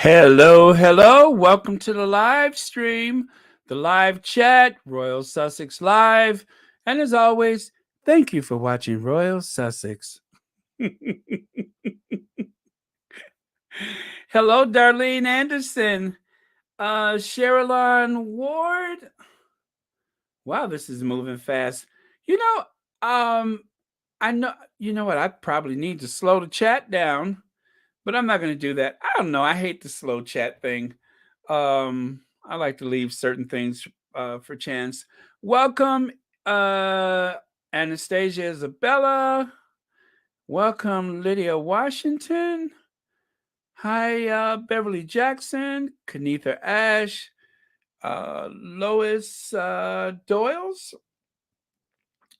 Hello, hello. Welcome to the live stream, the live chat, Royal Sussex Live. And as always, thank you for watching Royal Sussex. Hello, Darlene Anderson. Sherilyn Ward. Wow, this is moving fast. Um, I know, you know what? I probably need to slow the chat down, but I'm not going to do that. I don't know. I hate the slow chat thing. I like to leave certain things for chance. Welcome, Anastasia Isabella. Welcome, Lydia Washington. Hi, Beverly Jackson, Kenitha Ash, Lois Doyles,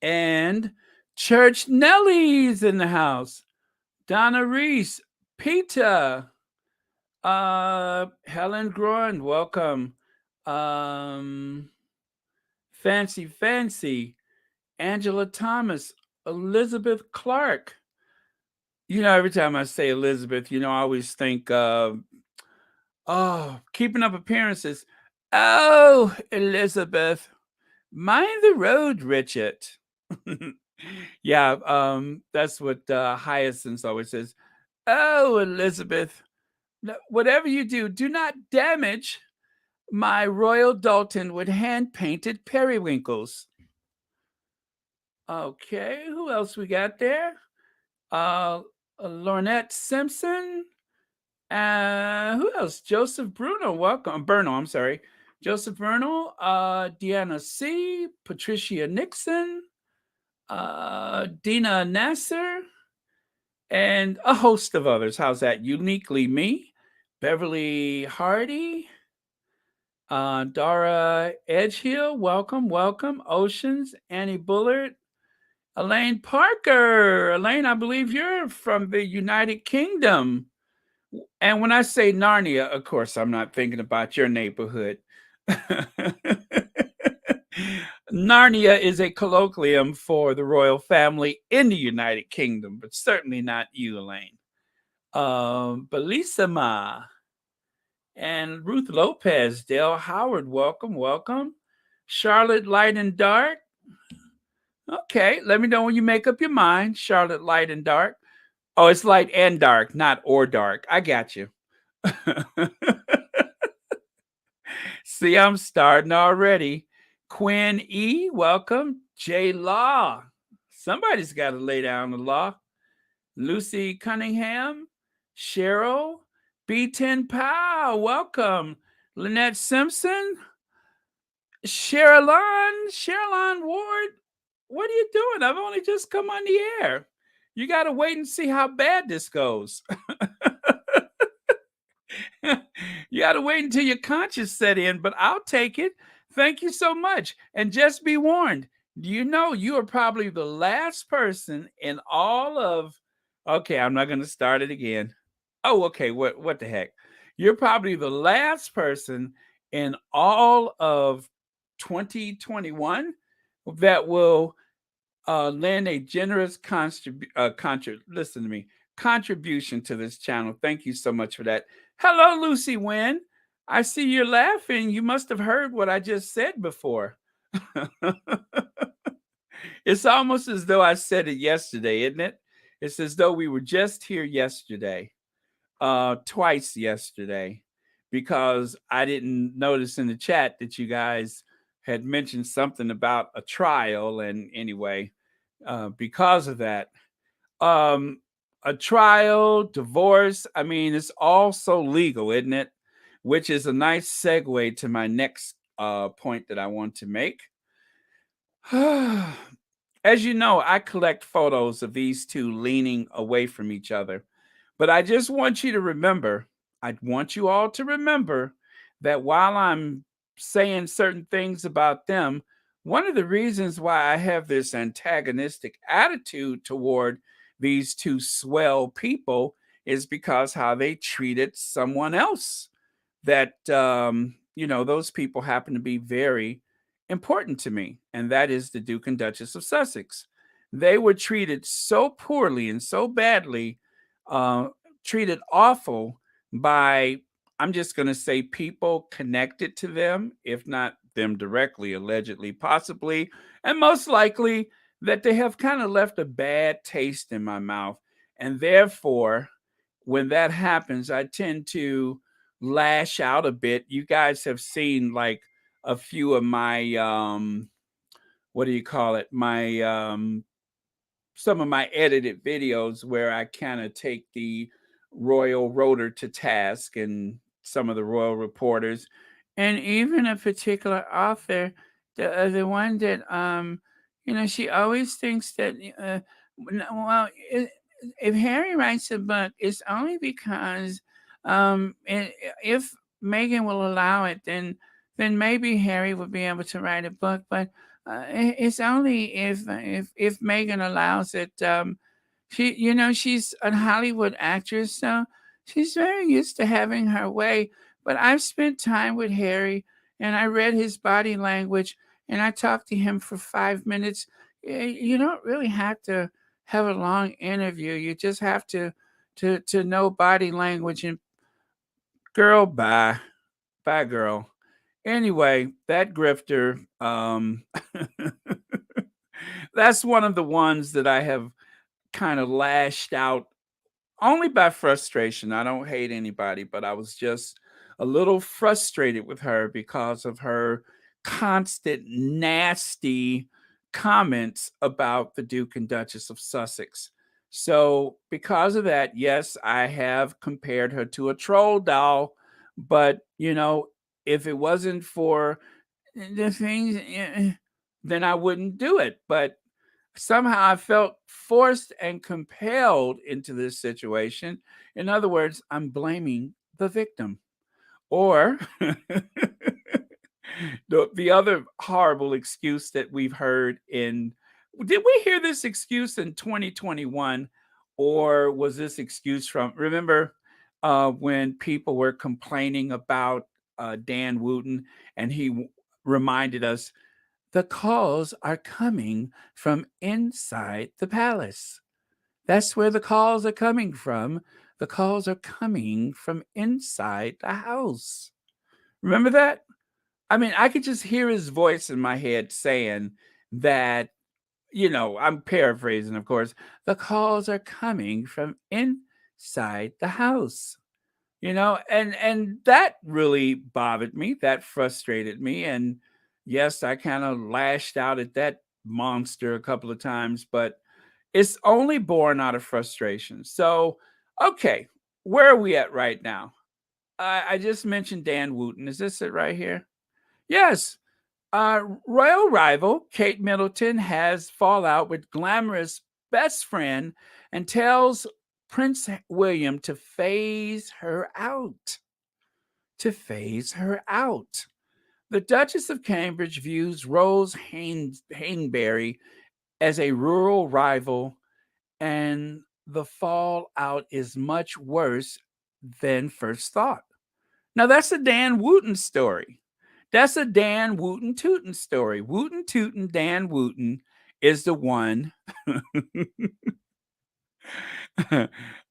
and Church Nelly's in the house. Donna Reese, Peter, Helen Groen, welcome. Fancy, Angela Thomas, Elizabeth Clark. You know, every time I say Elizabeth, I always think, Keeping Up Appearances. Oh, Elizabeth, mind the road, Richard. Yeah, that's what Hyacinth always says. Oh, Elizabeth, whatever you do not damage my Royal Dalton with hand-painted periwinkles. Okay, who else we got there? Lornette Simpson. Who else? Joseph Bruno, welcome. Berno, I'm sorry. Joseph Berno, Deanna C., Patricia Nixon, Dina Nasser, and a host of others. How's that? Uniquely Me, Beverly Hardy, Dara Edgehill, welcome. Oceans, Annie Bullard, Elaine Parker. Elaine, I believe you're from the United Kingdom. And when I say Narnia, of course, I'm not thinking about your neighborhood. Narnia is a colloquium for the royal family in the United Kingdom, but certainly not you, Elaine. Bellissima and Ruth Lopez, Dale Howard, welcome. Charlotte Light and Dark. Okay, let me know when you make up your mind. Charlotte Light and Dark. Oh, it's light and dark, not or dark. I got you. See, I'm starting already. Quinn E., welcome. J Law. Somebody's got to lay down the law. Lucy Cunningham. Cheryl. B10 Powell, welcome. Lynette Simpson. Sherilyn Ward. What are you doing? I've only just come on the air. You got to wait and see how bad this goes. You got to wait until your conscience set in, but I'll take it. Thank you so much. And just be warned, you know you are probably the last person in all of, okay, I'm not going to start it again. Oh, okay, what the heck? You're probably the last person in all of 2021 that will lend a generous listen to me, contribution to this channel. Thank you so much for that. Hello, Lucy Wynn. I see you're laughing. You must have heard what I just said before. It's almost as though I said it yesterday, isn't it? It's as though we were just here yesterday, twice yesterday, because I didn't notice in the chat that you guys had mentioned something about a trial. And anyway, because of that, a trial, divorce, I mean, it's all so legal, isn't it? Which is a nice segue to my next point that I want to make. As you know, I collect photos of these two leaning away from each other. But I just want you to remember, I want you all to remember that while I'm saying certain things about them, one of the reasons why I have this antagonistic attitude toward these two swell people is because how they treated someone else that, those people happen to be very important to me, and that is the Duke and Duchess of Sussex. They were treated so poorly and so badly, treated awful by I'm just going to say people connected to them, if not them directly, allegedly, possibly, and most likely that they have kind of left a bad taste in my mouth. And therefore, when that happens, I tend to lash out a bit. You guys have seen like a few of my what do you call it? My some of my edited videos where I kind of take the royal rotor to task and some of the royal reporters, and even a particular author, the one that she always thinks that well, if Harry writes a book, it's only because if Meghan will allow it, then maybe Harry would be able to write a book, but it's only if Megan allows it. She's a Hollywood actress, so she's very used to having her way. But I've spent time with Harry, and I read his body language, and I talked to him for 5 minutes. You don't really have to have a long interview. You just have to know body language. And girl, bye, girl. Anyway, that grifter, that's one of the ones that I have kind of lashed out only by frustration. I don't hate anybody, but I was just a little frustrated with her because of her constant nasty comments about the Duke and Duchess of Sussex. So, because of that, yes, I have compared her to a troll doll, but if it wasn't for the things, then I wouldn't do it. But somehow I felt forced and compelled into this situation. In other words, I'm blaming the victim. Or the other horrible excuse that we've heard did we hear this excuse in 2021? Or was this excuse from, remember when people were complaining about Dan Wootton, and he reminded us the calls are coming from inside the palace. That's where the calls are coming from. The calls are coming from inside the house. Remember that? I mean, I could just hear his voice in my head saying that, I'm paraphrasing, of course, the calls are coming from inside the house. And that really bothered me. That frustrated me. And yes, I kind of lashed out at that monster a couple of times, but it's only born out of frustration. So, okay, where are we at right now? I just mentioned Dan Wootton. Is this it right here? Yes. Royal rival Kate Middleton has fallout with glamorous best friend and tells Prince William to phase her out. To phase her out. The Duchess of Cambridge views Rose Hainberry as a rural rival, and the fallout is much worse than first thought. Now, that's a Dan Wootton story. That's a Dan Wooten Tootin story. Wooten Tootin Dan Wooten is the one.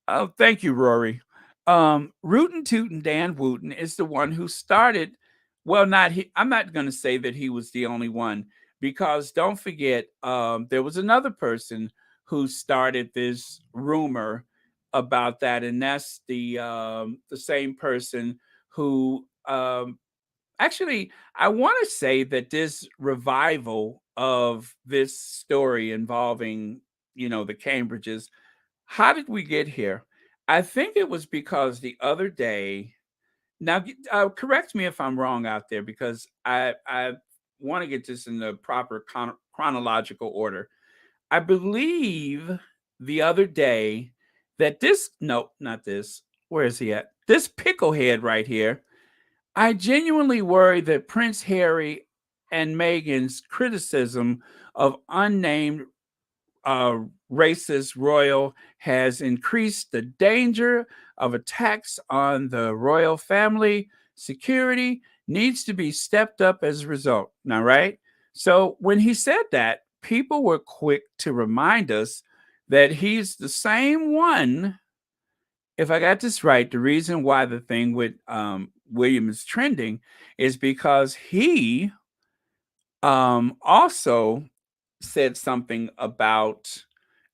Oh, thank you, Rory. Rootin' Tootin' Dan Wooten is the one who started. Well, I'm not going to say that he was the only one, because don't forget, there was another person who started this rumor about that, and that's the same person who actually, I want to say that this revival of this story involving, the Cambridges, how did we get here? I think it was because the other day, now correct me if I'm wrong out there, because I want to get this in the proper chronological order. I believe the other day that no, not this. Where is he at? This picklehead right here. I genuinely worry that Prince Harry and Meghan's criticism of unnamed racist royal has increased the danger of attacks on the royal family. Security needs to be stepped up as a result. Now, right? So when he said that, people were quick to remind us that he's the same one if I got this right, the reason why the thing with William is trending is because he also said something about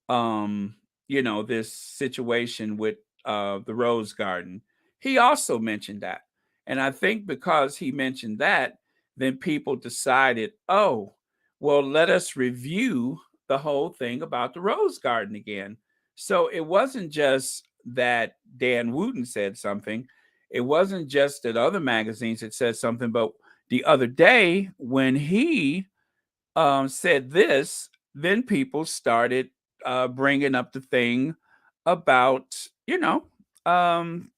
this situation with the rose garden. He also mentioned that. And I think because he mentioned that, then people decided, oh, well, let us review the whole thing about the rose garden again. So it wasn't just that Dan Wooten said something. It wasn't just that other magazines had said something, but the other day when he said this, then people started bringing up the thing about, um,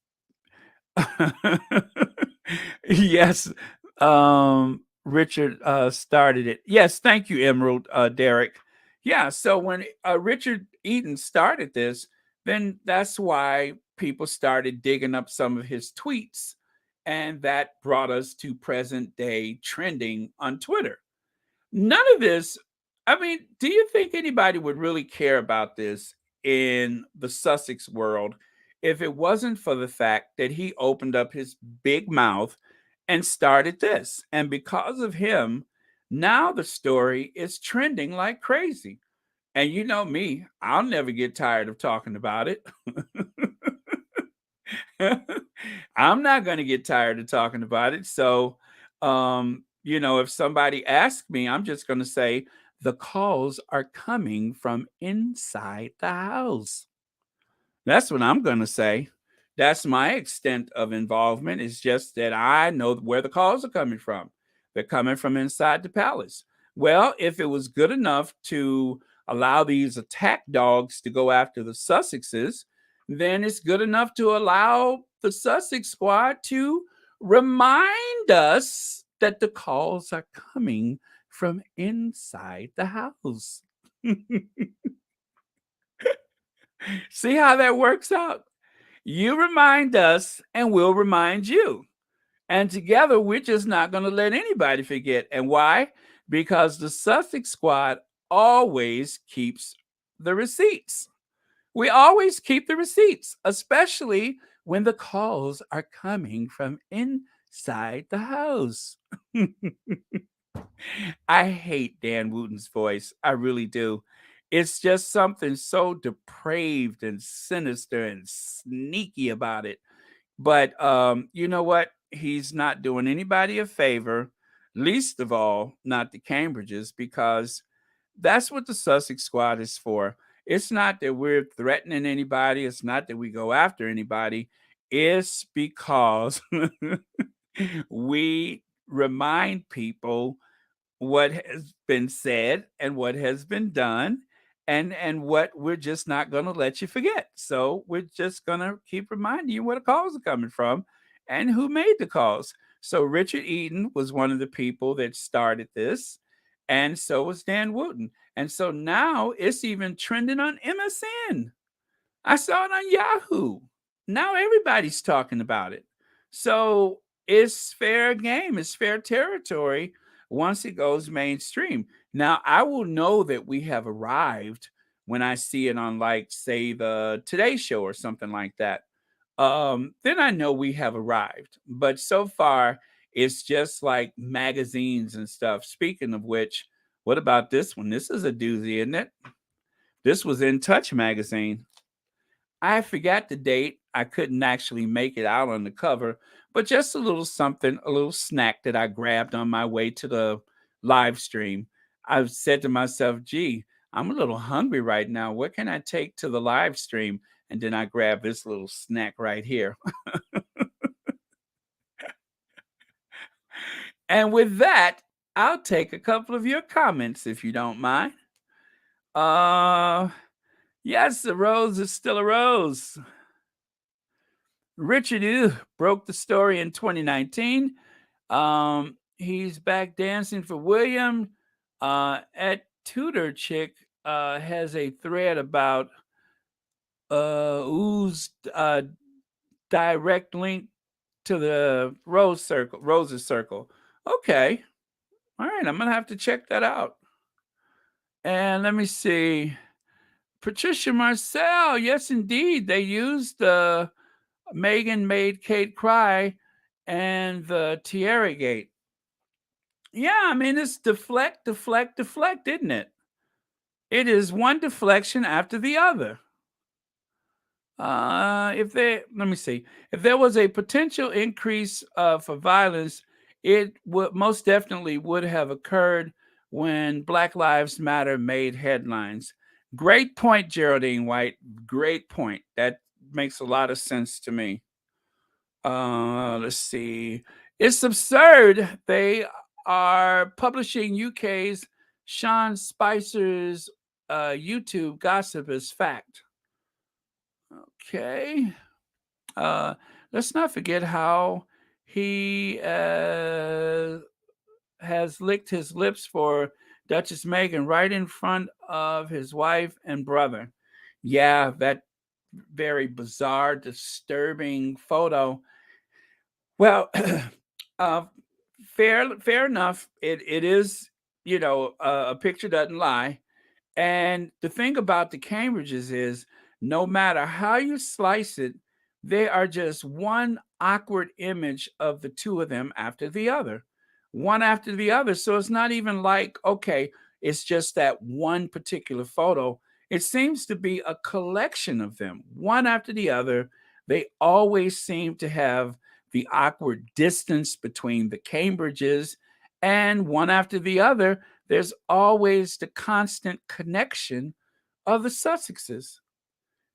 yes, Richard started it. Yes, thank you, Emerald, Derek. Yeah, so when Richard Eden started this, then that's why people started digging up some of his tweets, and that brought us to present day trending on Twitter. None of this, I mean, do you think anybody would really care about this in the Sussex world if it wasn't for the fact that he opened up his big mouth and started this? And because of him, now the story is trending like crazy. And you know me, I'll never get tired of talking about it. I'm not going to get tired of talking about it. So, if somebody asks me, I'm just going to say the calls are coming from inside the house. That's what I'm going to say. That's my extent of involvement. It's just that I know where the calls are coming from. They're coming from inside the palace. Well, if it was good enough to allow these attack dogs to go after the Sussexes, then it's good enough to allow the Sussex squad to remind us that the calls are coming from inside the house. See how that works out? You remind us, and we'll remind you. And together, we're just not going to let anybody forget. And why? Because the Sussex squad always keeps the receipts. We always keep the receipts, especially when the calls are coming from inside the house. I hate Dan Wooten's voice. I really do. It's just something so depraved and sinister and sneaky about it. But you know what? He's not doing anybody a favor, least of all, not the Cambridges, because that's what the Sussex squad is for. It's not that we're threatening anybody, it's not that we go after anybody. It's because we remind people what has been said and what has been done and what we're just not going to let you forget. So we're just going to keep reminding you where the calls are coming from and who made the calls. So Richard Eden was one of the people that started this, and so was Dan Wooten. And so now it's even trending on MSN. I saw it on Yahoo. Now everybody's talking about it. So it's fair game, it's fair territory once it goes mainstream. Now I will know that we have arrived when I see it on, like, say, the Today Show or something like that. Then I know we have arrived. But so far, it's just like magazines and stuff. Speaking of which, what about this one? This is a doozy, isn't it? This was In Touch magazine. I forgot the date. I couldn't actually make it out on the cover, but just a little something, a little snack that I grabbed on my way to the live stream. I said to myself, gee, I'm a little hungry right now. What can I take to the live stream? And then I grabbed this little snack right here. And with that, I'll take a couple of your comments if you don't mind. Yes, the rose is still a rose. Richard broke the story in 2019. He's back dancing for William. At Tudor Chick has a thread about who's direct link to the Rose's circle. Okay. All right, I'm gonna have to check that out. And let me see. Patricia Marcel, yes, indeed. They used the Meghan made Kate cry and the Tiara Gate. Yeah, I mean, it's deflect, deflect, deflect, isn't it? It is one deflection after the other. If they let me see, if there was a potential increase for violence, it would most definitely would have occurred when Black Lives Matter made headlines. Great point, Geraldine White. Great point. That makes a lot of sense to me. Let's see. It's absurd. They are publishing UK's Sean Spicer's YouTube gossip as fact. Okay. Uh, let's not forget how he has licked his lips for Duchess Meghan right in front of his wife and brother. Yeah, that very bizarre, disturbing photo. Well, uh, fair enough. It is, a picture doesn't lie. And the thing about the Cambridges is no matter how you slice it, they are just one awkward image of the two of them after the other, one after the other. So it's not even like, okay, it's just that one particular photo. It seems to be a collection of them, one after the other. They always seem to have the awkward distance between the Cambridges, and one after the other there's always the constant connection of the Sussexes.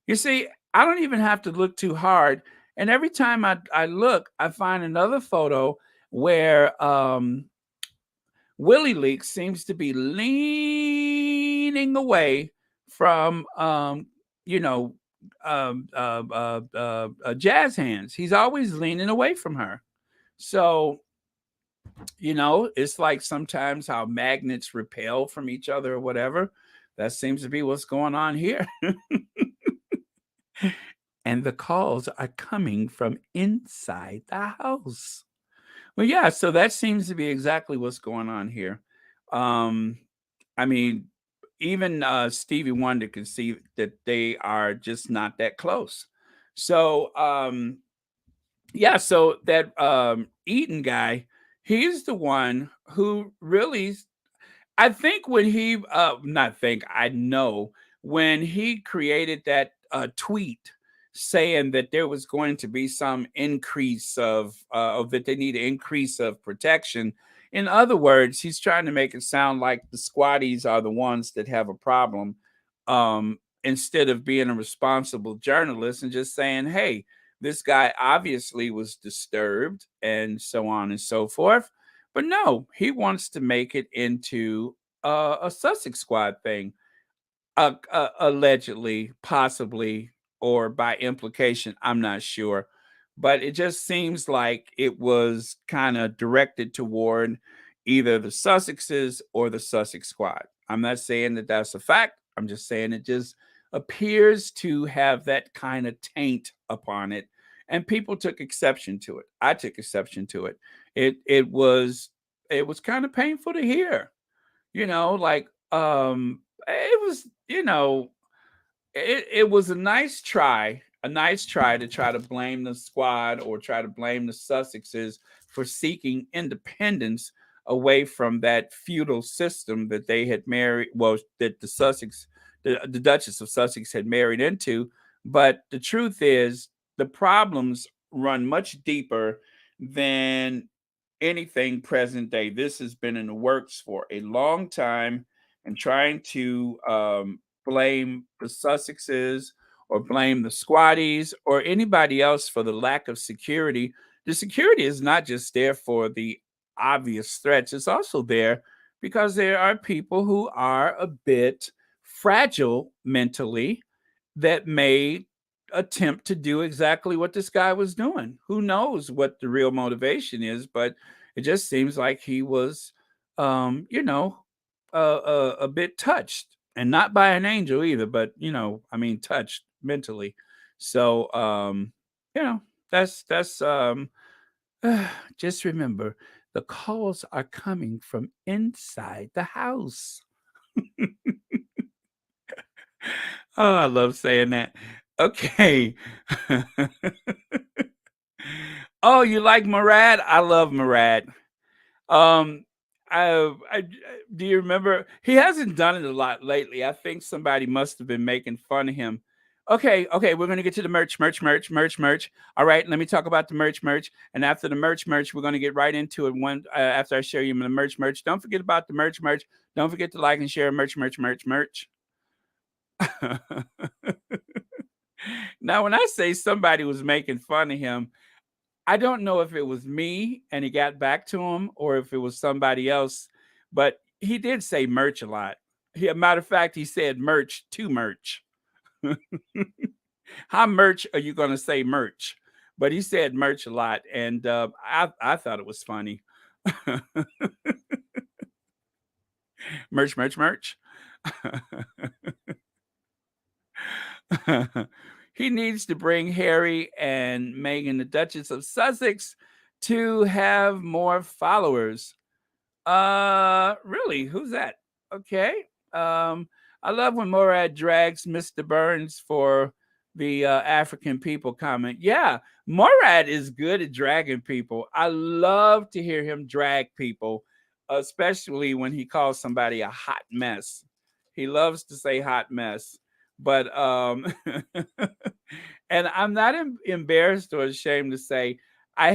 You see, I don't even have to look too hard. And every time I look, I find another photo where Willie Leak seems to be leaning away from, you know, Jazz Hands. He's always leaning away from her. So it's like sometimes how magnets repel from each other or whatever. That seems to be what's going on here. And the calls are coming from inside the house. Well, yeah, so that seems to be exactly what's going on here. Um, I mean, even Stevie Wonder can see that they are just not that close. So, yeah, so that Eaton guy, he's the one who really I think when he not think, I know when he created that tweet saying that there was going to be some increase of that they need an increase of protection. In other words, he's trying to make it sound like the squatties are the ones that have a problem, instead of being a responsible journalist and just saying, hey, this guy obviously was disturbed and so on and so forth. But no, he wants to make it into a Sussex Squad thing, allegedly, possibly, or by implication. I'm not sure. But it just seems like it was kind of directed toward either the Sussexes or the Sussex Squad. I'm not saying that that's a fact. I'm just saying it just appears to have that kind of taint upon it. And people took exception to it. I took exception to it. It was kind of painful to hear. Like it was, it was a nice try to try to blame the squad or try to blame the Sussexes for seeking independence away from that feudal system that they had married, well, that the Duchess of Sussex had married into. But the truth is, the problems run much deeper than anything present day. This has been in the works for a long time, and trying to blame the Sussexes or blame the squatties or anybody else for the lack of security. The security is not just there for the obvious threats, it's also there because there are people who are a bit fragile mentally that may attempt to do exactly what this guy was doing. Who knows what the real motivation is, but it just seems like he was, a bit touched, and not by an angel either, but I mean, touched mentally. So, you know, that's just remember the calls are coming from inside the house. Oh, I love saying that. Okay. Oh, you like Murad? I love Murad. Um, I do you remember? He hasn't done it a lot lately. I think somebody must have been making fun of him. Okay, okay, we're gonna get to the merch. All right, let me talk about the merch, and after the merch, we're gonna get right into it. One after I show you the merch. Don't forget about the merch. Don't forget to like and share merch. Now, when I say somebody was making fun of him, I don't know if it was me and he got back to him or if it was somebody else, but he did say merch a lot. A matter of fact, he said merch to merch. How merch are you going to say merch? But he said merch a lot, and I thought it was funny. Merch. He needs to bring Harry and Meghan, the Duchess of Sussex, to have more followers. Really? Who's that? Okay. I love when Morad drags Mr. Burns for the African people comment. Yeah, Morad is good at dragging people. I love to hear him drag people, especially when he calls somebody a hot mess. He loves to say hot mess. But and I'm not embarrassed or ashamed to say I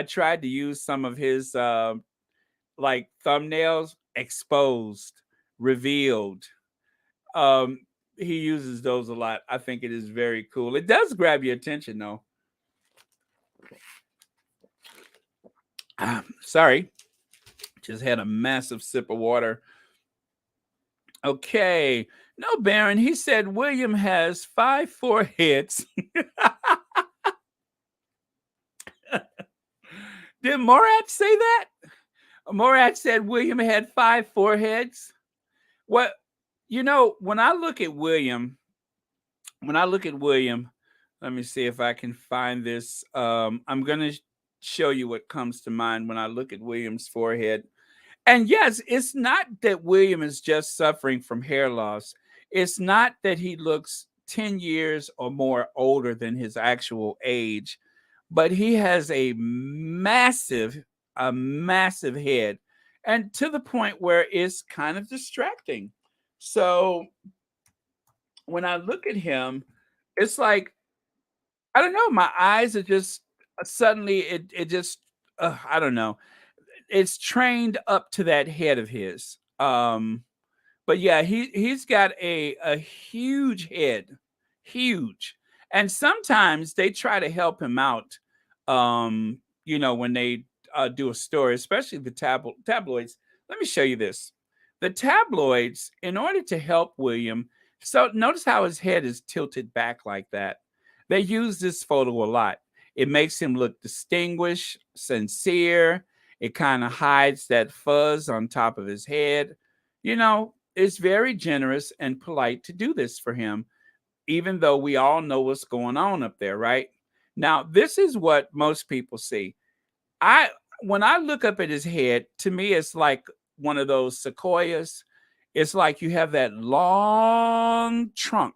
tried to use some of his like thumbnails exposed, revealed. Um, he uses those a lot. I think it is very cool. It does grab your attention though. Sorry, just had a massive sip of water. Okay. No, Baron, he said William has 5 foreheads. Did Morat say that? Morat said William had 5 foreheads. What, when I look at William, let me see if I can find this. I'm going to show you what comes to mind when I look at William's forehead. And yes, it's not that William is just suffering from hair loss. It's not that he looks 10 years or more older than his actual age, but he has a massive head, and to the point where it's kind of distracting. So when I look at him, it's like, I don't know, my eyes are just suddenly it just I don't know. It's trained up to that head of his. But yeah, he's got a huge head, huge. And sometimes they try to help him out. When they do a story, especially the tabloids. Let me show you this. The tabloids, in order to help William, so notice how his head is tilted back like that. They use this photo a lot. It makes him look distinguished, sincere. It kind of hides that fuzz on top of his head. It's very generous and polite to do this for him, even though we all know what's going on up there, right? Now, this is what most people see. I When I look up at his head, to me it's like one of those sequoias. It's like you have that long trunk,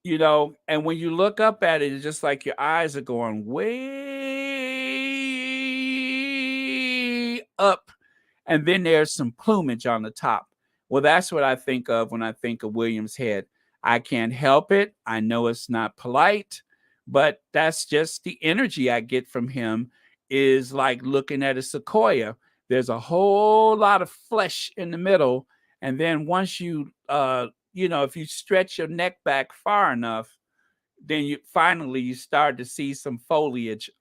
and when you look up at it, it's just like your eyes are going way up, and then there's some plumage on the top. Well, that's what I think of when I think of William's head. I can't help it. I know it's not polite, but that's just the energy I get from him, is like looking at a sequoia. There's a whole lot of flesh in the middle, and then once if you stretch your neck back far enough, then you start to see some foliage.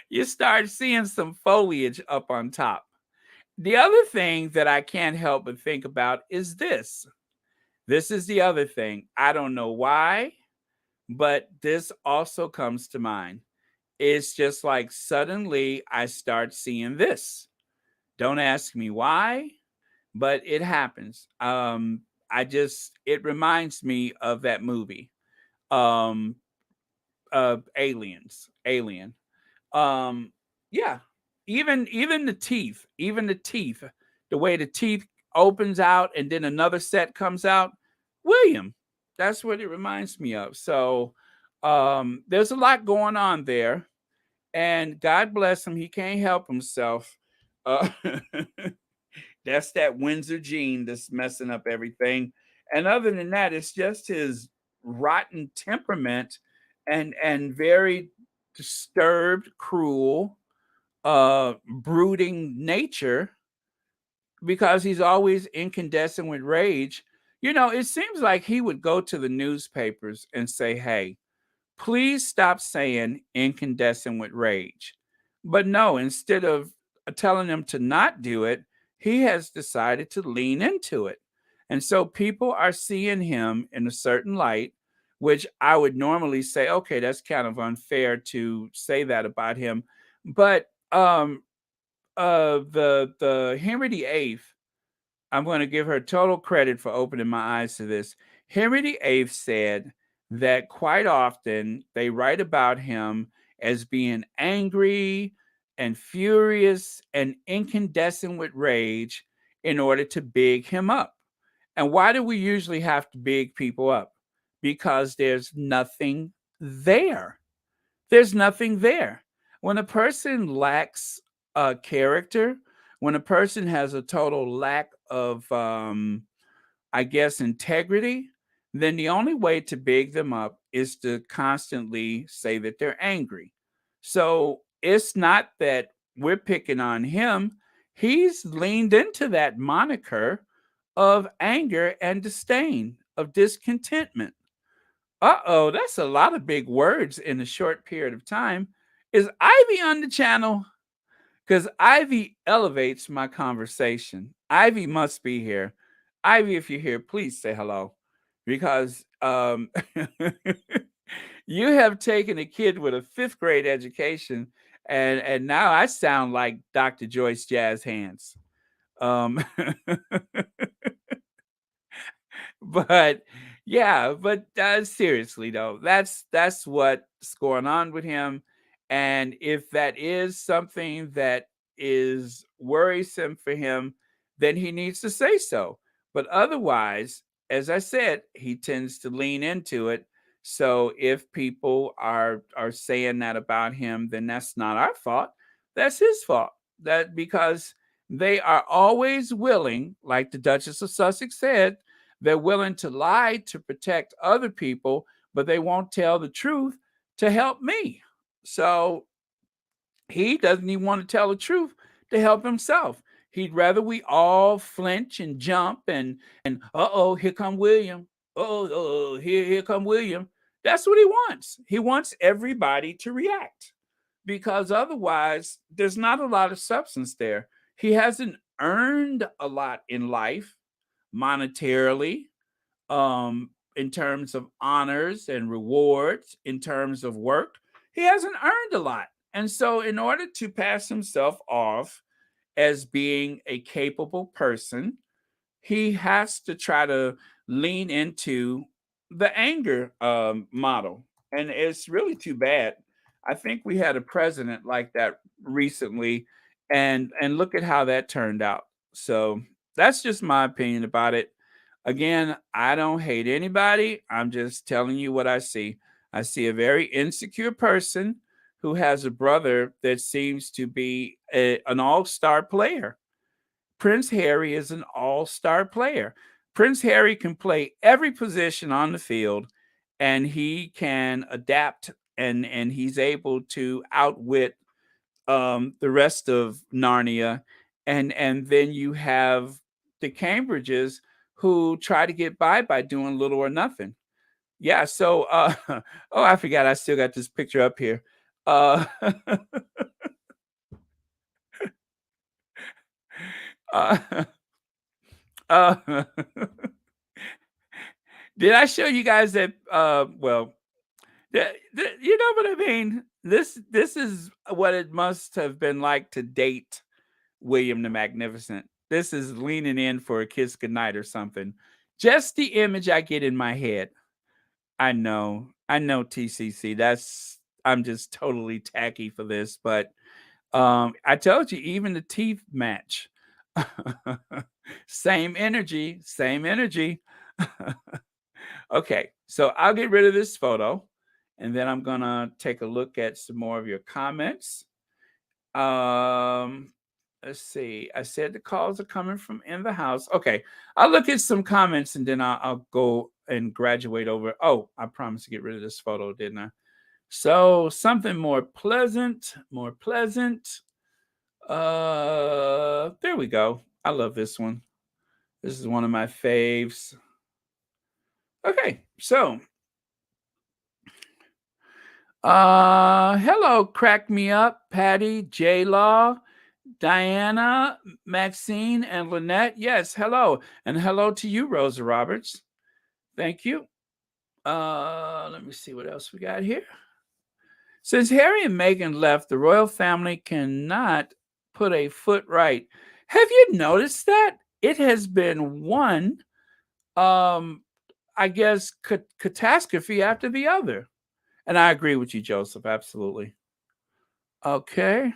You start seeing some foliage up on top. The other thing that I can't help but think about is this. This is the other thing. I don't know why, but this also comes to mind. It's just like suddenly I start seeing this. Don't ask me why, but it happens. It reminds me of that movie, um, Alien. Yeah, even the teeth, the way the teeth opens out and then another set comes out, William. That's what it reminds me of. So there's a lot going on there, and God bless him. He can't help himself. Uh, that's that Windsor gene that's messing up everything. And other than that, it's just his rotten temperament and very disturbed, cruel, brooding nature, because he's always incandescent with rage. You know, it seems like he would go to the newspapers and say, hey, please stop saying incandescent with rage. But no, instead of telling them to not do it, he has decided to lean into it. And so people are seeing him in a certain light, which I would normally say, okay, that's kind of unfair to say that about him. But the Henry VIII, I'm going to give her total credit for opening my eyes to this. Henry VIII said that quite often they write about him as being angry and furious and incandescent with rage in order to big him up. And why do we usually have to big people up? Because there's nothing there. There's nothing there. When a person lacks character, when a person has a total lack of, I guess, integrity, then the only way to big them up is to constantly say that they're angry. So it's not that we're picking on him. He's leaned into that moniker of anger and disdain, of discontentment. Uh-oh, that's a lot of big words in a short period of time. Is Ivy on the channel? Because Ivy elevates my conversation. Ivy must be here. Ivy, if you're here, please say hello. Because you have taken a kid with a 5th grade education, and now I sound like Dr. Joyce Jazz Hands. But yeah, but seriously though, that's what's going on with him. And if that is something that is worrisome for him, then he needs to say so. But otherwise, as I said, he tends to lean into it. So if people are saying that about him, then that's not our fault. That's his fault. That because they are always willing, like the Duchess of Sussex said, they're willing to lie to protect other people, but they won't tell the truth to help me. So he doesn't even want to tell the truth to help himself. He'd rather we all flinch and jump and uh-oh, here come William. Oh, here come William. That's what he wants. He wants everybody to react, because otherwise there's not a lot of substance there. He hasn't earned a lot in life monetarily, in terms of honors and rewards, in terms of work. He hasn't earned a lot. And so, in order to pass himself off as being a capable person, he has to try to lean into the anger model. And it's really too bad. I think we had a president like that recently, and look at how that turned out. So that's just my opinion about it. Again, I don't hate anybody. I'm just telling you what I see. I see a very insecure person who has a brother that seems to be an all-star player. Prince Harry is an all-star player. Prince Harry can play every position on the field, and he can adapt, and he's able to outwit the rest of Narnia. And then you have the Cambridges who try to get by doing little or nothing. Yeah, so oh, I forgot I still got this picture up here. Uh, uh, uh, did I show you guys that well, you know what I mean? This is what it must have been like to date William the Magnificent. This is leaning in for a kiss goodnight or something. Just the image I get in my head. I know TCC. That's I'm just totally tacky for this, but I told you even the teeth match. Same energy, same energy. Okay, so I'll get rid of this photo, and then I'm gonna take a look at some more of your comments. Um, let's see. I said the calls are coming from in the house. Okay, I'll look at some comments and then I'll go and graduate over. Oh, I promised to get rid of this photo, didn't I? So something more pleasant, more pleasant. There we go. I love this one. This is one of my faves. Okay, so hello, crack me up, Patty, J Law, Diana, Maxine, and Lynette. Yes, hello. And hello to you, Rosa Roberts. Thank you. Let me see what else we got here. Since Harry and Meghan left, the royal family cannot put a foot right. Have you noticed that? It has been one, I guess, catastrophe after the other. And I agree with you, Joseph. Absolutely. Okay.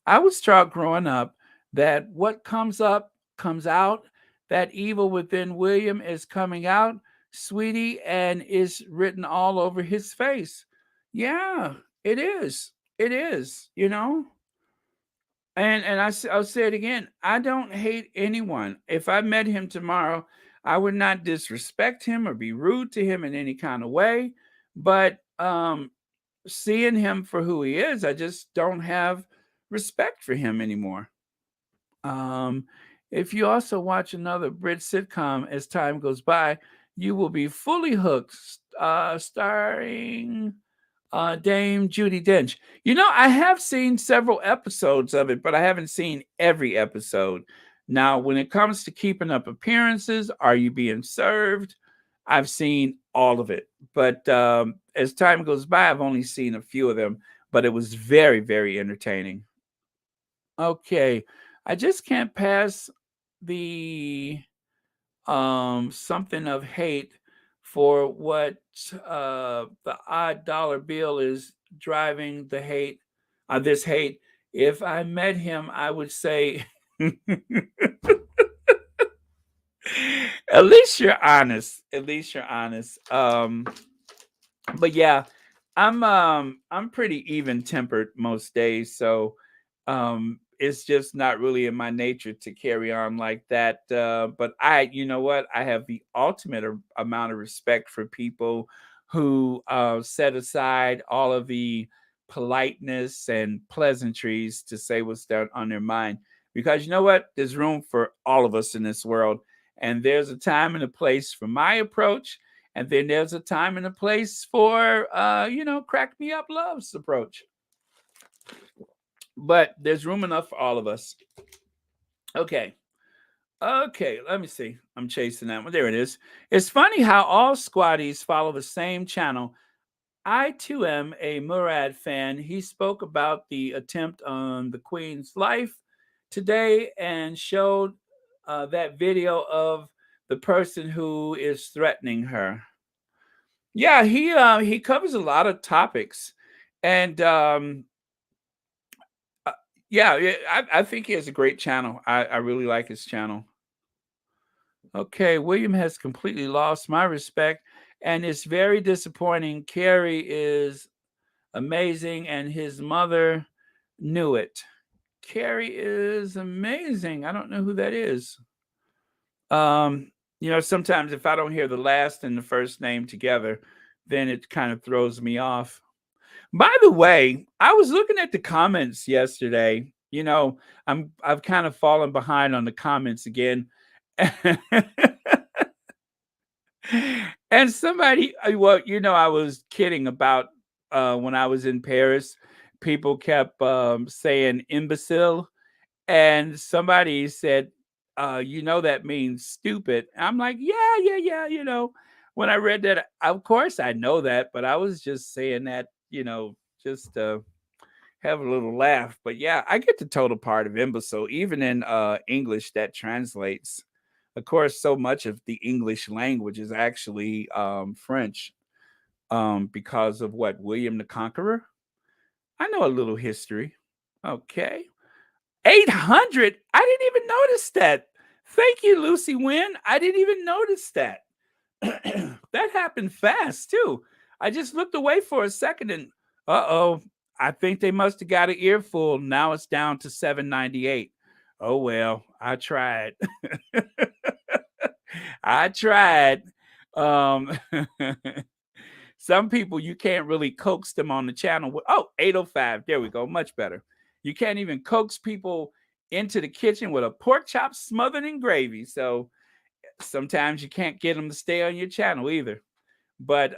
I was taught growing up that what comes up comes out. That evil within William is coming out, sweetie, and is written all over his face. Yeah, it is. It is, you know? And I'll say it again. I don't hate anyone. If I met him tomorrow, I would not disrespect him or be rude to him in any kind of way. But seeing him for who he is, I just don't have respect for him anymore. If you also watch another Brit sitcom as time goes by, you will be fully hooked, starring Dame Judi Dench. You know, I have seen several episodes of it, but I haven't seen every episode. Now, when it comes to keeping up appearances, Are You Being Served? I've seen all of it. But as time goes by, I've only seen a few of them, but it was very, very entertaining. Okay. I just can't pass the something of hate for what the odd dollar bill is driving the hate, this hate. If I met him, I would say, at least you're honest. At least you're honest. But yeah, I'm pretty even tempered most days, so it's just not really in my nature to carry on like that. But you know what? I have the ultimate amount of respect for people who set aside all of the politeness and pleasantries to say what's down on their mind. Because you know what? There's room for all of us in this world. And there's a time and a place for my approach. And then there's a time and a place for, crack me up love's approach. But there's room enough for all of us. Okay. Okay, let me see. I'm chasing that one. There it is. It's funny how all squatties follow the same channel. I too am a Murad fan. He spoke about the attempt on the Queen's life today and showed that video of the person who is threatening her. Yeah, he covers a lot of topics, and yeah, I think he has a great channel. I really like his channel. Okay, William has completely lost my respect, and it's very disappointing. Carrie is amazing, and his mother knew it. Carrie is amazing. I don't know who that is. Sometimes if I don't hear the last and the first name together, then it kind of throws me off. By the way, I was looking at the comments yesterday. I've kind of fallen behind on the comments again. And somebody, I was kidding about when I was in Paris, people kept saying imbecile, and somebody said, that means stupid. I'm like, yeah. When I read that, of course I know that, but I was just saying that, just to have a little laugh. But yeah, I get the total part of imbecile. Even in English, that translates. Of course, so much of the English language is actually French because of what? William the Conqueror? I know a little history. Okay. 800? I didn't even notice that. Thank you, Lucy Wynn. I didn't even notice that. That happened fast too. I just looked away for a second and uh-oh, I think they must have got an earful. Now it's down to 798. Oh well, I tried. I tried. Um some people you can't really coax them on the channel. Oh, 805. There we go. Much better. You can't even coax people into the kitchen with a pork chop smothered in gravy. So sometimes you can't get them to stay on your channel either. But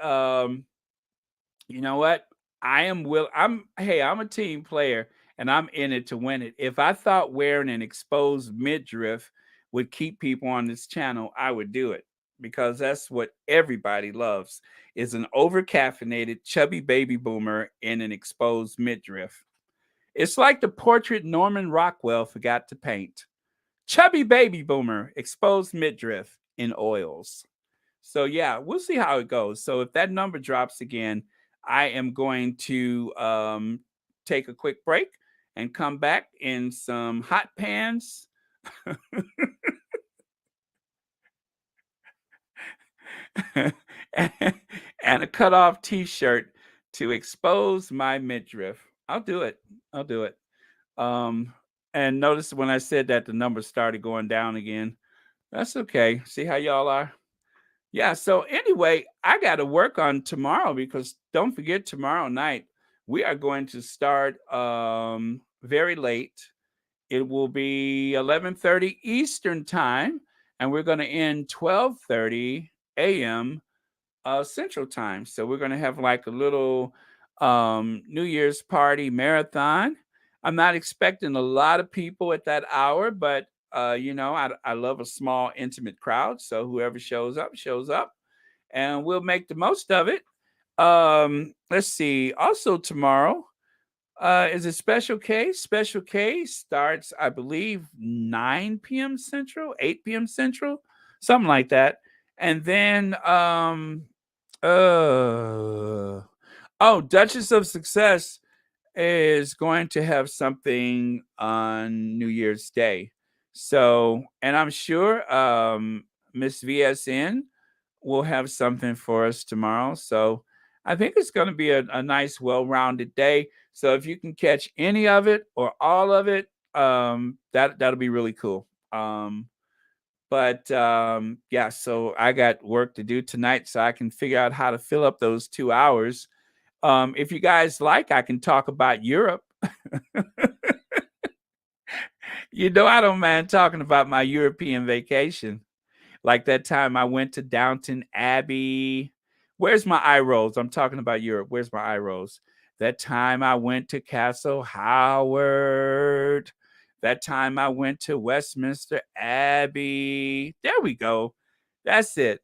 you know what? I'm a team player and I'm in it to win it. If I thought wearing an exposed midriff would keep people on this channel, I would do it because that's what everybody loves is an over caffeinated chubby baby boomer in an exposed midriff. It's like the portrait Norman Rockwell forgot to paint. Chubby baby boomer, exposed midriff in oils. So yeah, we'll see how it goes. So if that number drops again, I am going to take a quick break and come back in some hot pans and a cut off t-shirt to expose my midriff. I'll do it. I'll do it. Um, and notice when I said that the number started going down again. That's okay. See how y'all are? Yeah, so anyway, I got to work on tomorrow because don't forget tomorrow night we are going to start very late. It will be 11:30 Eastern time and we're going to end 12:30 a.m. Central time. So we're going to have like a little New Year's party marathon. I'm not expecting a lot of people at that hour, but I love a small, intimate crowd. So whoever shows up, and we'll make the most of it. Let's see. Also tomorrow is a special case. Special case starts, I believe, 9 p.m. Central, 8 p.m. Central, something like that. And then uh Duchess of Success is going to have something on New Year's Day. So, and I'm sure Miss VSN will have something for us tomorrow. So, I think it's going to be a nice, well-rounded day. So, if you can catch any of it or all of it, that'll be really cool. But yeah, so I got work to do tonight, so I can figure out how to fill up those 2 hours. If you guys like, I can talk about Europe. I don't mind talking about my European vacation. Like that time I went to Downton Abbey. Where's my eye rolls? I'm talking about Europe. Where's my eye rolls? That time I went to Castle Howard. That time I went to Westminster Abbey. There we go. That's it.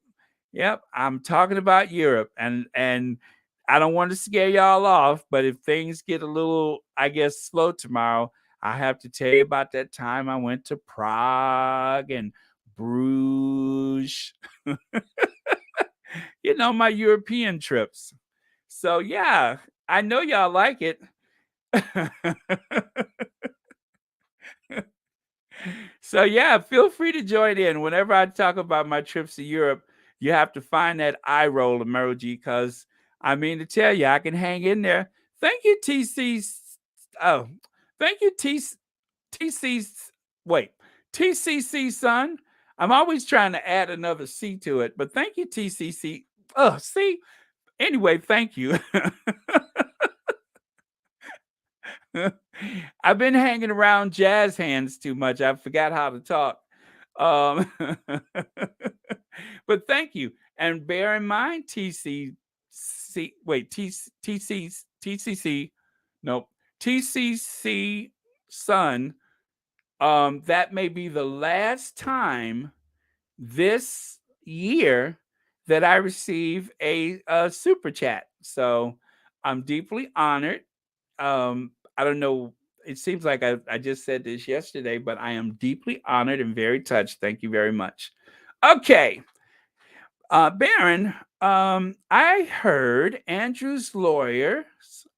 Yep, I'm talking about Europe, and I don't want to scare y'all off, but if things get a little, I guess, slow tomorrow, I have to tell you about that time I went to Prague and Bruges. My European trips. So yeah, I know y'all like it. So yeah, feel free to join in. Whenever I talk about my trips to Europe, you have to find that eye roll emoji because I mean to tell you, I can hang in there. Thank you, TC. Oh, thank you, TC. Wait, TCC son. I'm always trying to add another C to it, but thank you, TCC. Oh, see. Anyway, thank you. I've been hanging around jazz hands too much. I forgot how to talk. Um, but thank you. And bear in mind, TCC, nope, TCC son, that may be the last time this year that I receive a super chat. So I'm deeply honored. I don't know. It seems like I just said this yesterday, but I am deeply honored and very touched. Thank you very much. Okay. Baron, I heard Andrew's lawyers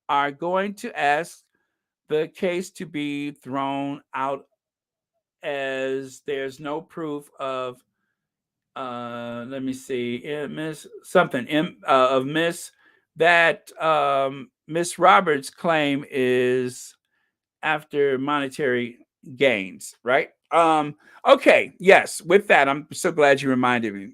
are going to ask the case to be thrown out as there's no proof of let me see, Miss something of Miss that Miss Roberts' claim is after monetary gains, right? Okay, yes, with that, I'm so glad you reminded me.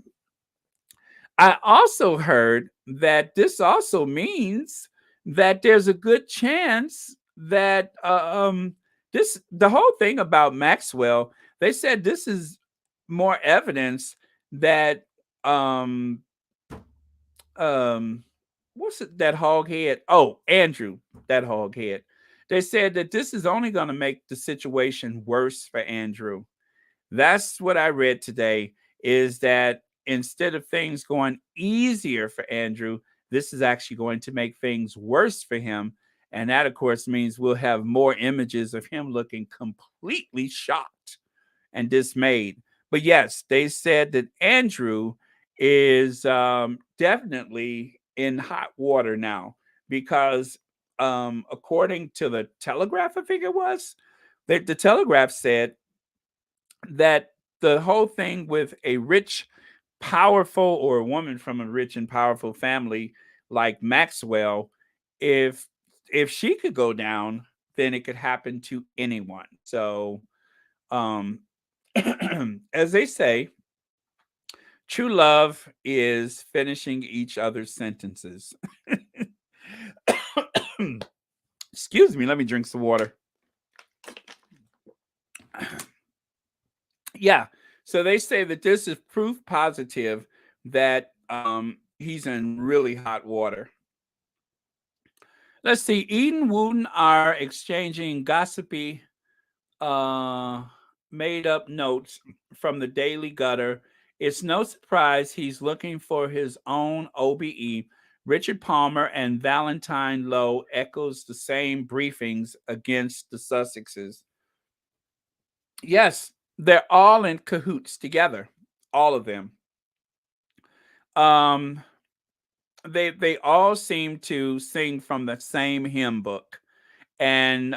I also heard that this also means that there's a good chance that this the whole thing about Maxwell, they said this is more evidence that um um what's it, that hog head? Oh, Andrew, that hog head. They said that this is only going to make the situation worse for Andrew. That's what I read today, is that instead of things going easier for Andrew, this is actually going to make things worse for him. And that, of course, means we'll have more images of him looking completely shocked and dismayed. But yes, they said that Andrew is definitely in hot water now because, according to the Telegraph, I think it was, that the Telegraph said that the whole thing with a rich, powerful, or a woman from a rich and powerful family like Maxwell, if if she could go down, then it could happen to anyone. So, um, as they say, true love is finishing each other's sentences. Excuse me, let me drink some water. Yeah. So they say that this is proof positive that he's in really hot water. Let's see. Eden Wooten are exchanging gossipy, uh, made up notes from the Daily Gutter. It's no surprise he's looking for his own OBE. Richard Palmer and Valentine Lowe echoes the same briefings against the Sussexes. Yes, they're all in cahoots together, all of them. Um, they all seem to sing from the same hymn book, and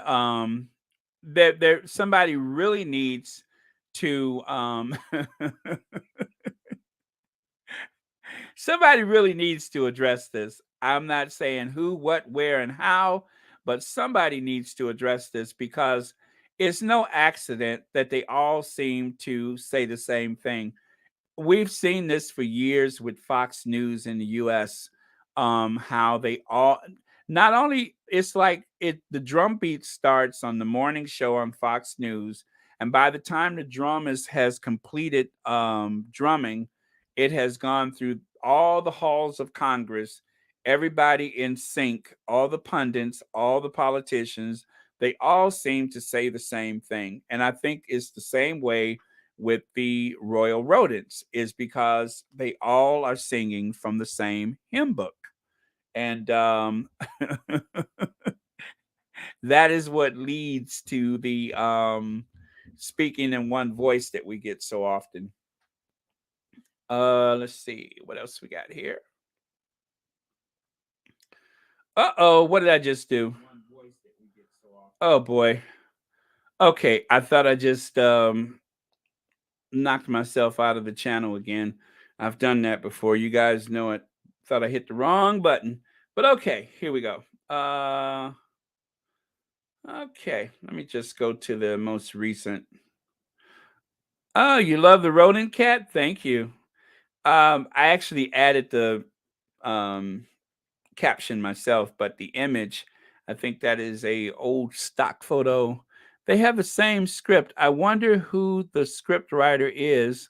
there somebody really needs to somebody really needs to address this. I'm not saying who, what, where, and how, but somebody needs to address this because it's no accident that they all seem to say the same thing. We've seen this for years with Fox News in the US, how they all, not only, it's like it the drum beat starts on the morning show on Fox News, and by the time the drum has completed drumming, it has gone through all the halls of Congress, everybody in sync, all the pundits, all the politicians, they all seem to say the same thing. And I think it's the same way with the royal rodents, is because they all are singing from the same hymn book. And that is what leads to the speaking in one voice that we get so often. Let's see what else we got here. Uh-oh, what did I just do? Oh boy. Okay, I thought I just knocked myself out of the channel again. I've done that before. You guys know it. Thought I hit the wrong button. But okay, here we go. Okay, let me just go to the most recent. Oh, you love the rodent cat? Thank you. I actually added the um caption myself, but the image, I think that is a old stock photo. They have the same script. I wonder who the script writer is.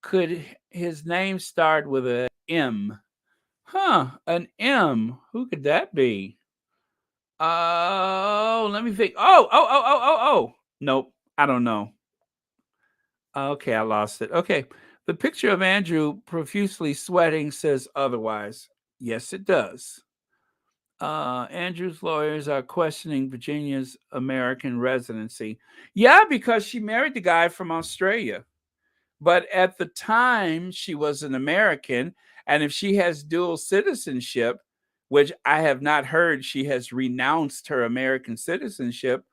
Could his name start with a M? Huh, an M. Who could that be? Oh, let me think. Oh. Nope, I don't know. Okay, I lost it. Okay. The picture of Andrew profusely sweating says otherwise. Yes, it does. Andrew's lawyers are questioning Virginia's American residency. Yeah, because she married the guy from Australia. But at the time, she was an American. And if she has dual citizenship, which I have not heard she has renounced her American citizenship,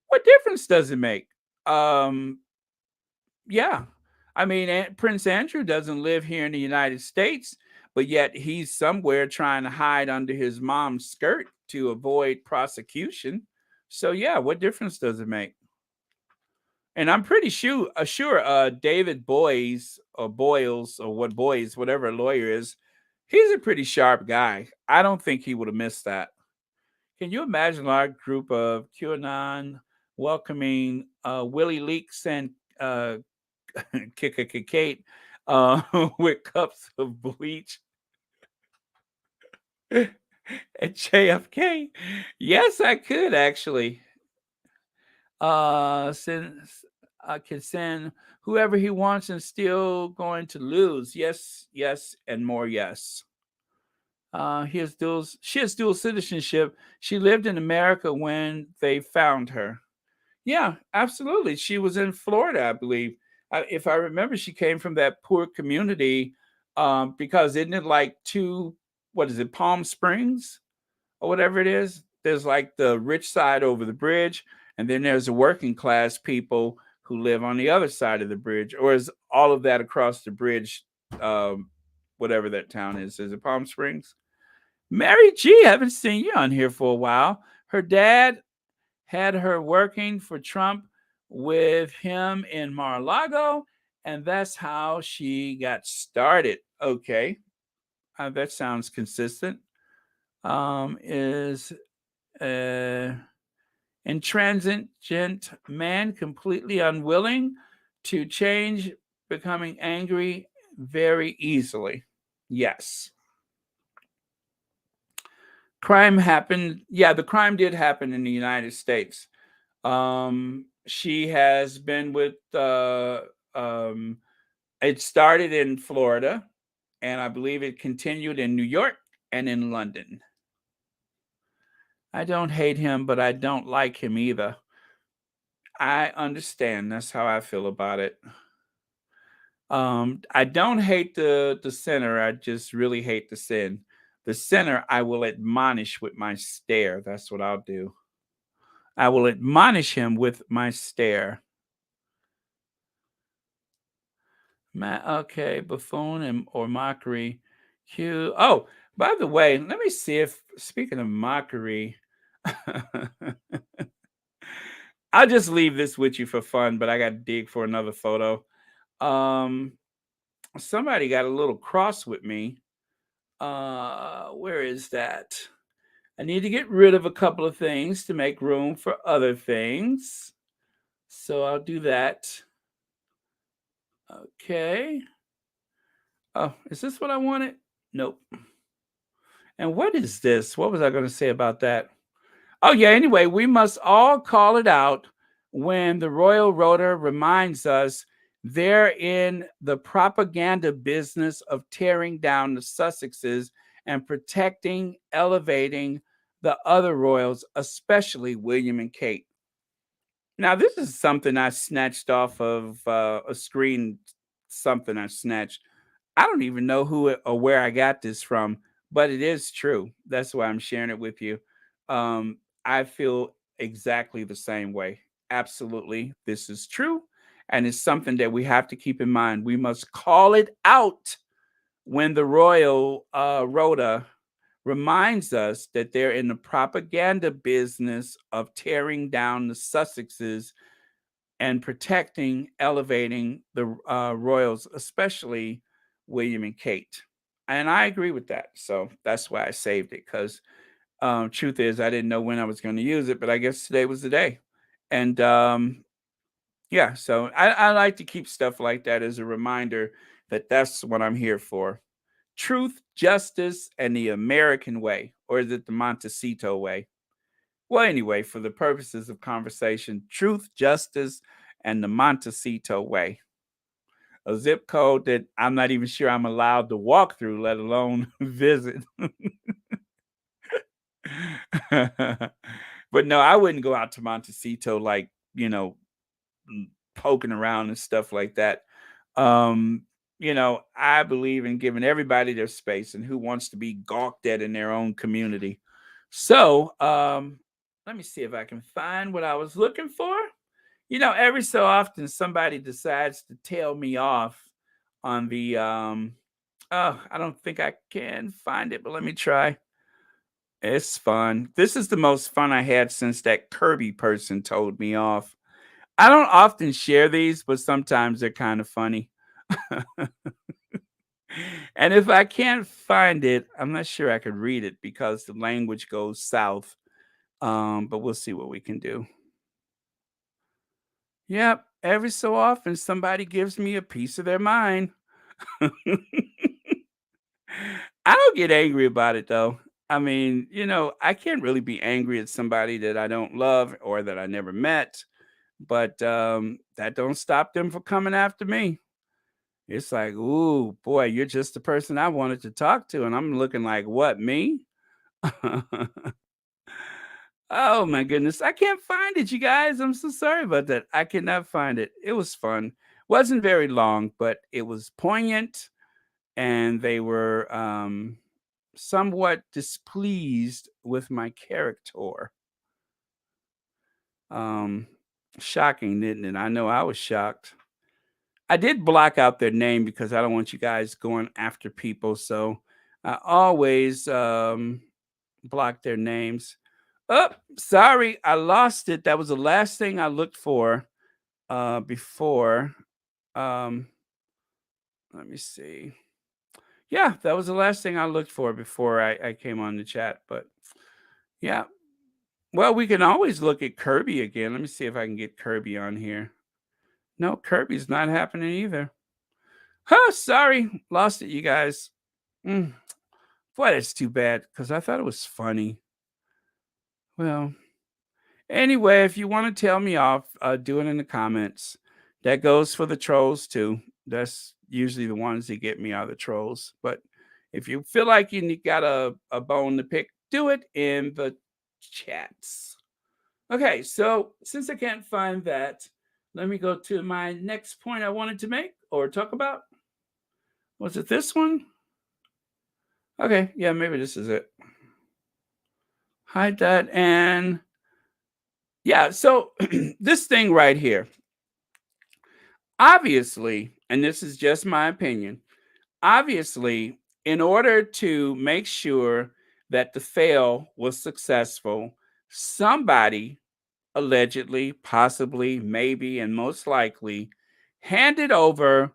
what difference does it make? Um, Yeah. I mean, Prince Andrew doesn't live here in the United States, but yet he's somewhere trying to hide under his mom's skirt to avoid prosecution. So yeah, what difference does it make? And I'm pretty sure David Boyles or what Boyes, whatever a lawyer is, he's a pretty sharp guy. I don't think he would have missed that. Can you imagine our group of QAnon welcoming Willie Leaks and Kate with cups of bleach at JFK? Yes, I could actually. Since I can send whoever he wants and still going to lose. Yes, yes, and more yes. She has dual citizenship. She lived in America when they found her. Yeah, absolutely. She was in Florida, I believe. If I remember, she came from that poor community because isn't it like what is it, Palm Springs or whatever it is? There's like the rich side over the bridge, and then there's the working class people who live on the other side of the bridge. Or is all of that across the bridge, um, whatever that town is? Is it Palm Springs? Mary G, haven't seen you on here for a while. Her dad had her working for Trump with him in Mar-a-Lago, and that's how she got started. Okay, that sounds consistent. Is intransigent man completely unwilling to change, becoming angry very easily? Yes. Crime happened. Yeah, the crime did happen in the United States. She has been with it started in Florida, and I believe it continued in New York and in London. I don't hate him, but I don't like him either. I understand. That's how I feel about it. I don't hate the sinner. I just really hate the sin. The sinner I will admonish with my stare. That's what I'll do. I will admonish him with my stare. Okay, buffoon or mockery. Cue. Oh, by the way, let me see if speaking of mockery, I'll just leave this with you for fun, but I got to dig for another photo. Um, Somebody got a little cross with me. Where is that? I need to get rid of a couple of things to make room for other things. So I'll do that. Okay. Oh, is this what I wanted? Nope. And what is this? What was I going to say about that? Oh, yeah. Anyway, we must all call it out when the Royal Rota reminds us they're in the propaganda business of tearing down the Sussexes and protecting, elevating the other royals, especially William and Kate. Now, this is something I snatched off of a screen, something I snatched. I don't even know or where I got this from, but it is true. That's why I'm sharing it with you. I feel exactly the same way. Absolutely. This is true. And it's something that we have to keep in mind. We must call it out when the Royal Rota reminds us that they're in the propaganda business of tearing down the Sussexes and protecting, elevating the royals, especially William and Kate. And I agree with that. So that's why I saved it because truth is, I didn't know when I was going to use it, but I guess today was the day. And yeah, so I like to keep stuff like that as a reminder that that's what I'm here for. Truth, justice, and the American way, or is it the Montecito way? Well, anyway, for the purposes of conversation, truth, justice, and the Montecito way. A zip code that I'm not even sure I'm allowed to walk through, let alone visit. But no, I wouldn't go out to Montecito like, poking around and stuff like that. Um, I believe in giving everybody their space and who wants to be gawked at in their own community. So, let me see if I can find what I was looking for. Every so often somebody decides to tail me off on the oh, I don't think I can find it, but let me try. It's fun. This is the most fun I had since that Kirby person told me off. I don't often share these, but sometimes they're kind of funny. And if I can't find it, I'm not sure I could read it because the language goes south. But we'll see what we can do. Yep, every so often somebody gives me a piece of their mind. I don't get angry about it though. I mean, I can't really be angry at somebody that I don't love or that I never met, but that don't stop them from coming after me. It's like, ooh, boy, you're just the person I wanted to talk to, and I'm looking like, what, me? Oh my goodness, I can't find it, you guys. I'm so sorry about that. I cannot find it. It was fun. Wasn't very long, but it was poignant, and they were somewhat displeased with my character. Um, Shocking, didn't it? I know I was shocked. I did block out their name because I don't want you guys going after people, so I always block their names. Oh, sorry, I lost it. That was the last thing I looked for before. Um, Let me see. Yeah, that was the last thing I looked for before I came on the chat. But yeah, well, we can always look at Kirby again. Let me see if I can get Kirby on here. No, Kirby's not happening either. Huh, sorry, lost it, you guys. Mm, Boy, that's too bad because I thought it was funny. Well, anyway, if you want to tell me off, do it in the comments. That goes for the trolls too. That's usually the ones that get me are the trolls. But if you feel like you got a bone to pick, do it in the chats. Okay, so since I can't find that, let me go to my next point I wanted to make or talk about. Was it this one? Okay, yeah, maybe this is it. Hide that. And yeah, so this thing right here, obviously, and this is just my opinion, obviously, in order to make sure that the fail was successful, somebody allegedly, possibly, maybe, and most likely handed over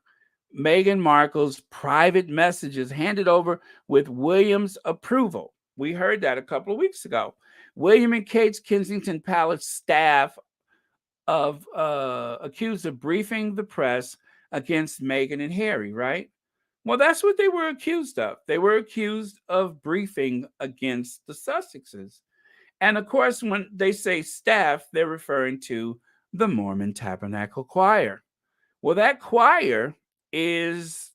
Meghan Markle's private messages, handed over with William's approval. We heard that a couple of weeks ago. William and Kate's Kensington Palace staff of accused of briefing the press against Meghan and Harry, right? Well, that's what they were accused of. They were accused of briefing against the Sussexes. And of course, when they say staff, they're referring to the Mormon Tabernacle Choir. Well, that choir is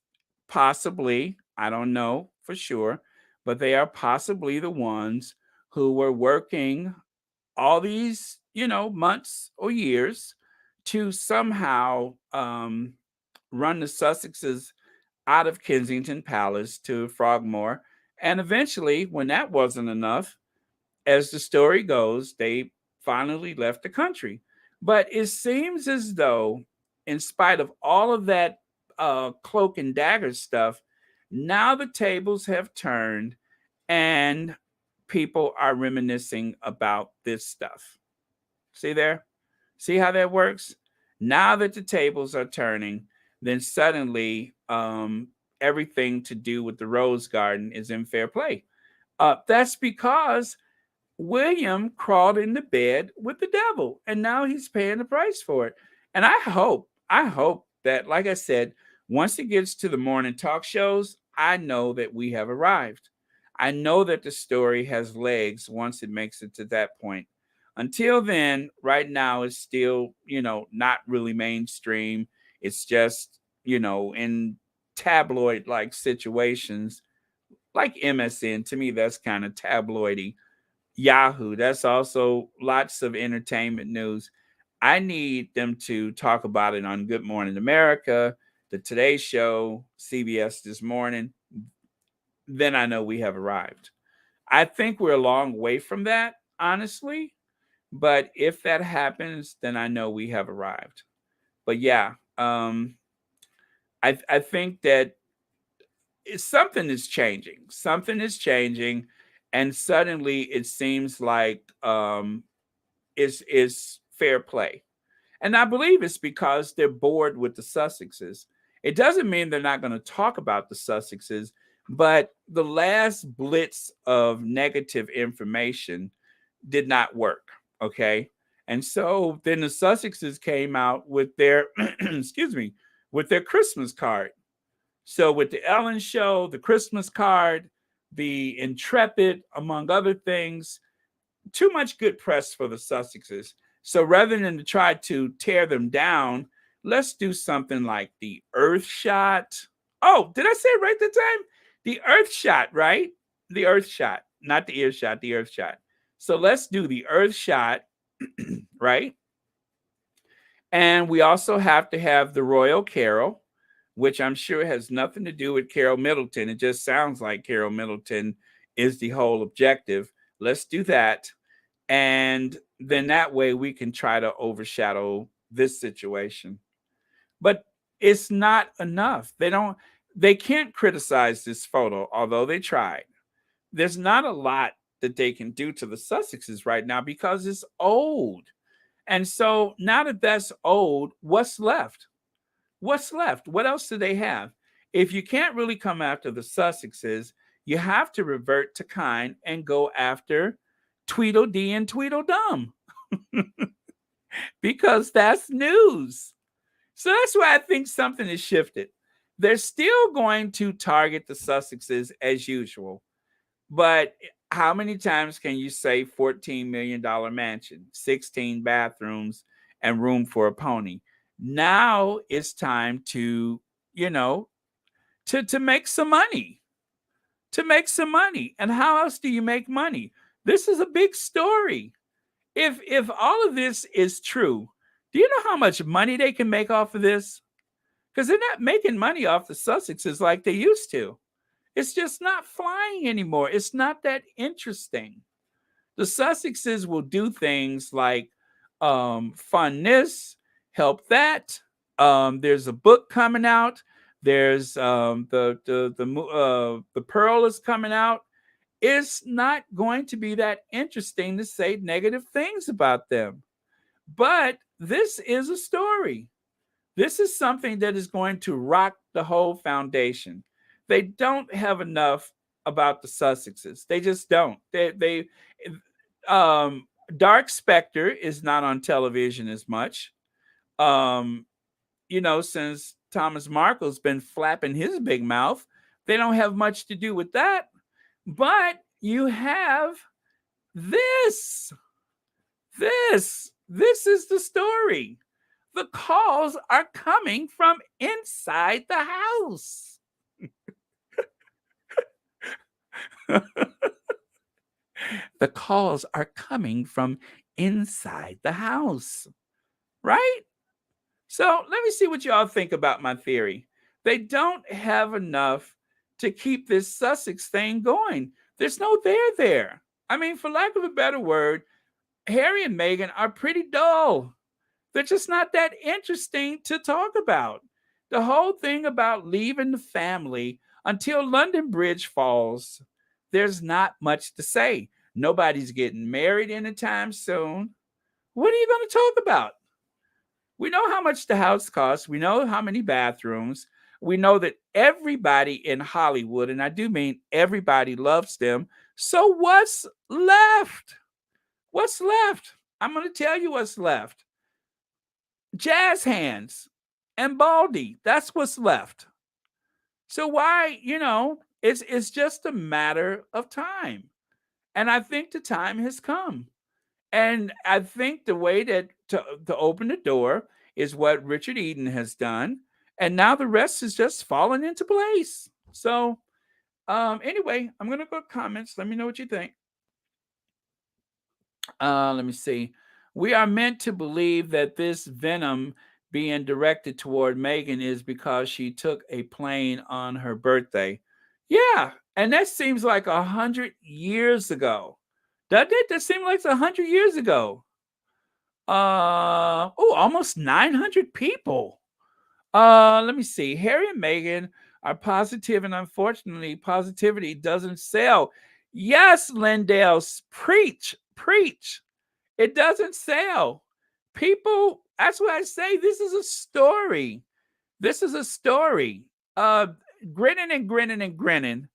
possibly, I don't know for sure, but they are possibly the ones who were working all these, months or years to somehow run the Sussexes out of Kensington Palace to Frogmore. And eventually, when that wasn't enough, as the story goes, they finally left the country. But it seems as though, in spite of all of that cloak and dagger stuff, now the tables have turned and people are reminiscing about this stuff. See there? See how that works? Now that the tables are turning, then suddenly everything to do with the Rose Garden is in fair play. That's because William crawled into bed with the devil, and now he's paying the price for it. And I hope that, like I said, once it gets to the morning talk shows, I know that we have arrived. I know that the story has legs once it makes it to that point. Until then, right now, it's still, not really mainstream. It's just, in tabloid like situations like MSN. To me, that's kind of tabloidy. Yahoo, that's also lots of entertainment news. I need them to talk about it on Good Morning America, the Today Show, CBS This Morning. Then I know we have arrived. I think we're a long way from that, honestly. But if that happens, then I know we have arrived. But yeah, I think that something is changing. Something is changing, and suddenly it seems like it's fair play. And I believe it's because they're bored with the Sussexes. It doesn't mean they're not going to talk about the Sussexes, but the last blitz of negative information did not work. Okay. And so then the Sussexes came out with their, excuse me, with their Christmas card. So with the Ellen Show, the Christmas card, the Intrepid, among other things, too much good press for the Sussexes. So rather than to try to tear them down, let's do something like the Earth Shot. Oh, did I say it right that time? The Earth Shot, right? The Earth Shot, not the Ear Shot, the Earth Shot. So let's do the Earth Shot, right? And we also have to have the Royal Carol, which I'm sure has nothing to do with Carol Middleton. It just sounds like Carol Middleton is the whole objective. Let's do that. And then that way we can try to overshadow this situation. But it's not enough. They can't criticize this photo, although they tried. There's not a lot that they can do to the Sussexes right now because it's old. And so now that that's old, what's left? What's left? What else do they have? If you can't really come after the Sussexes, you have to revert to kind and go after Tweedledee and Tweedledum because that's news. So that's why I think something has shifted. They're still going to target the Sussexes as usual. But how many times can you say $14 million mansion, 16 bathrooms, and room for a pony? Now it's time to, to make some money. To make some money. And how else do you make money? This is a big story. If all of this is true, do you know how much money they can make off of this? Because they're not making money off the Sussexes like they used to. It's just not flying anymore. It's not that interesting. The Sussexes will do things like fund this, help that. There's a book coming out. There's the Pearl is coming out. It's not going to be that interesting to say negative things about them. But this is a story. This is something that is going to rock the whole foundation. They don't have enough about the Sussexes. They just don't. Dark Spectre is not on television as much. Since Thomas Markle's been flapping his big mouth, they don't have much to do with that. But you have this. This is the story. The calls are coming from inside the house. The calls are coming from inside the house, right? So let me see what y'all think about my theory. They don't have enough to keep this Sussex thing going. There's no there. I mean, for lack of a better word, Harry and Meghan are pretty dull. They're just not that interesting to talk about. The whole thing about leaving the family until London Bridge falls, there's not much to say. Nobody's getting married anytime soon. What are you going to talk about? We know how much the house costs. We know how many bathrooms. We know that everybody in Hollywood, and I do mean everybody, loves them. So what's left? What's left? I'm going to tell you what's left. Jazz hands and Baldy. That's what's left. So why, it's just a matter of time. And I think the time has come. And I think the way that to open the door is what Richard Eden has done. And now the rest is just falling into place. So anyway, I'm going to go to comments. Let me know what you think. Let me see. We are meant to believe that this venom being directed toward Meghan is because she took a plane on her birthday. Yeah, and that seems like 100 years ago. Doesn't it? That seems like 100 years ago. Almost 900 people. Let me see. Harry and Meghan are positive, and unfortunately, positivity doesn't sell. Yes, Lindell, preach, preach. It doesn't sell. People, that's why I say this is a story. This is a story. Grinning and grinning and grinning.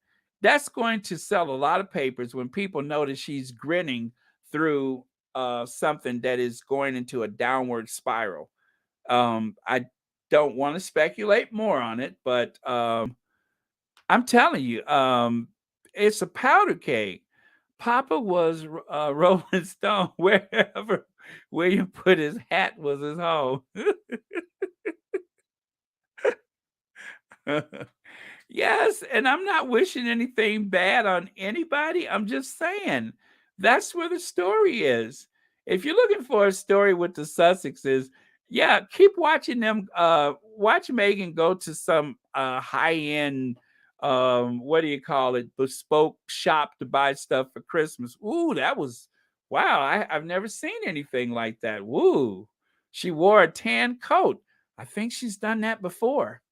That's going to sell a lot of papers when people notice she's grinning through something that is going into a downward spiral. I don't want to speculate more on it, but I'm telling you, it's a powder keg. Papa was Rolling Stone. Wherever William put his hat was his home. Yes, and I'm not wishing anything bad on anybody. I'm just saying that's where the story is. If you're looking for a story with the Sussexes, yeah, keep watching them. Watch Meghan go to some high-end, what do you call it, bespoke shop to buy stuff for Christmas. Ooh, that was wow. I've never seen anything like that. Woo. She wore a tan coat. I think she's done that before.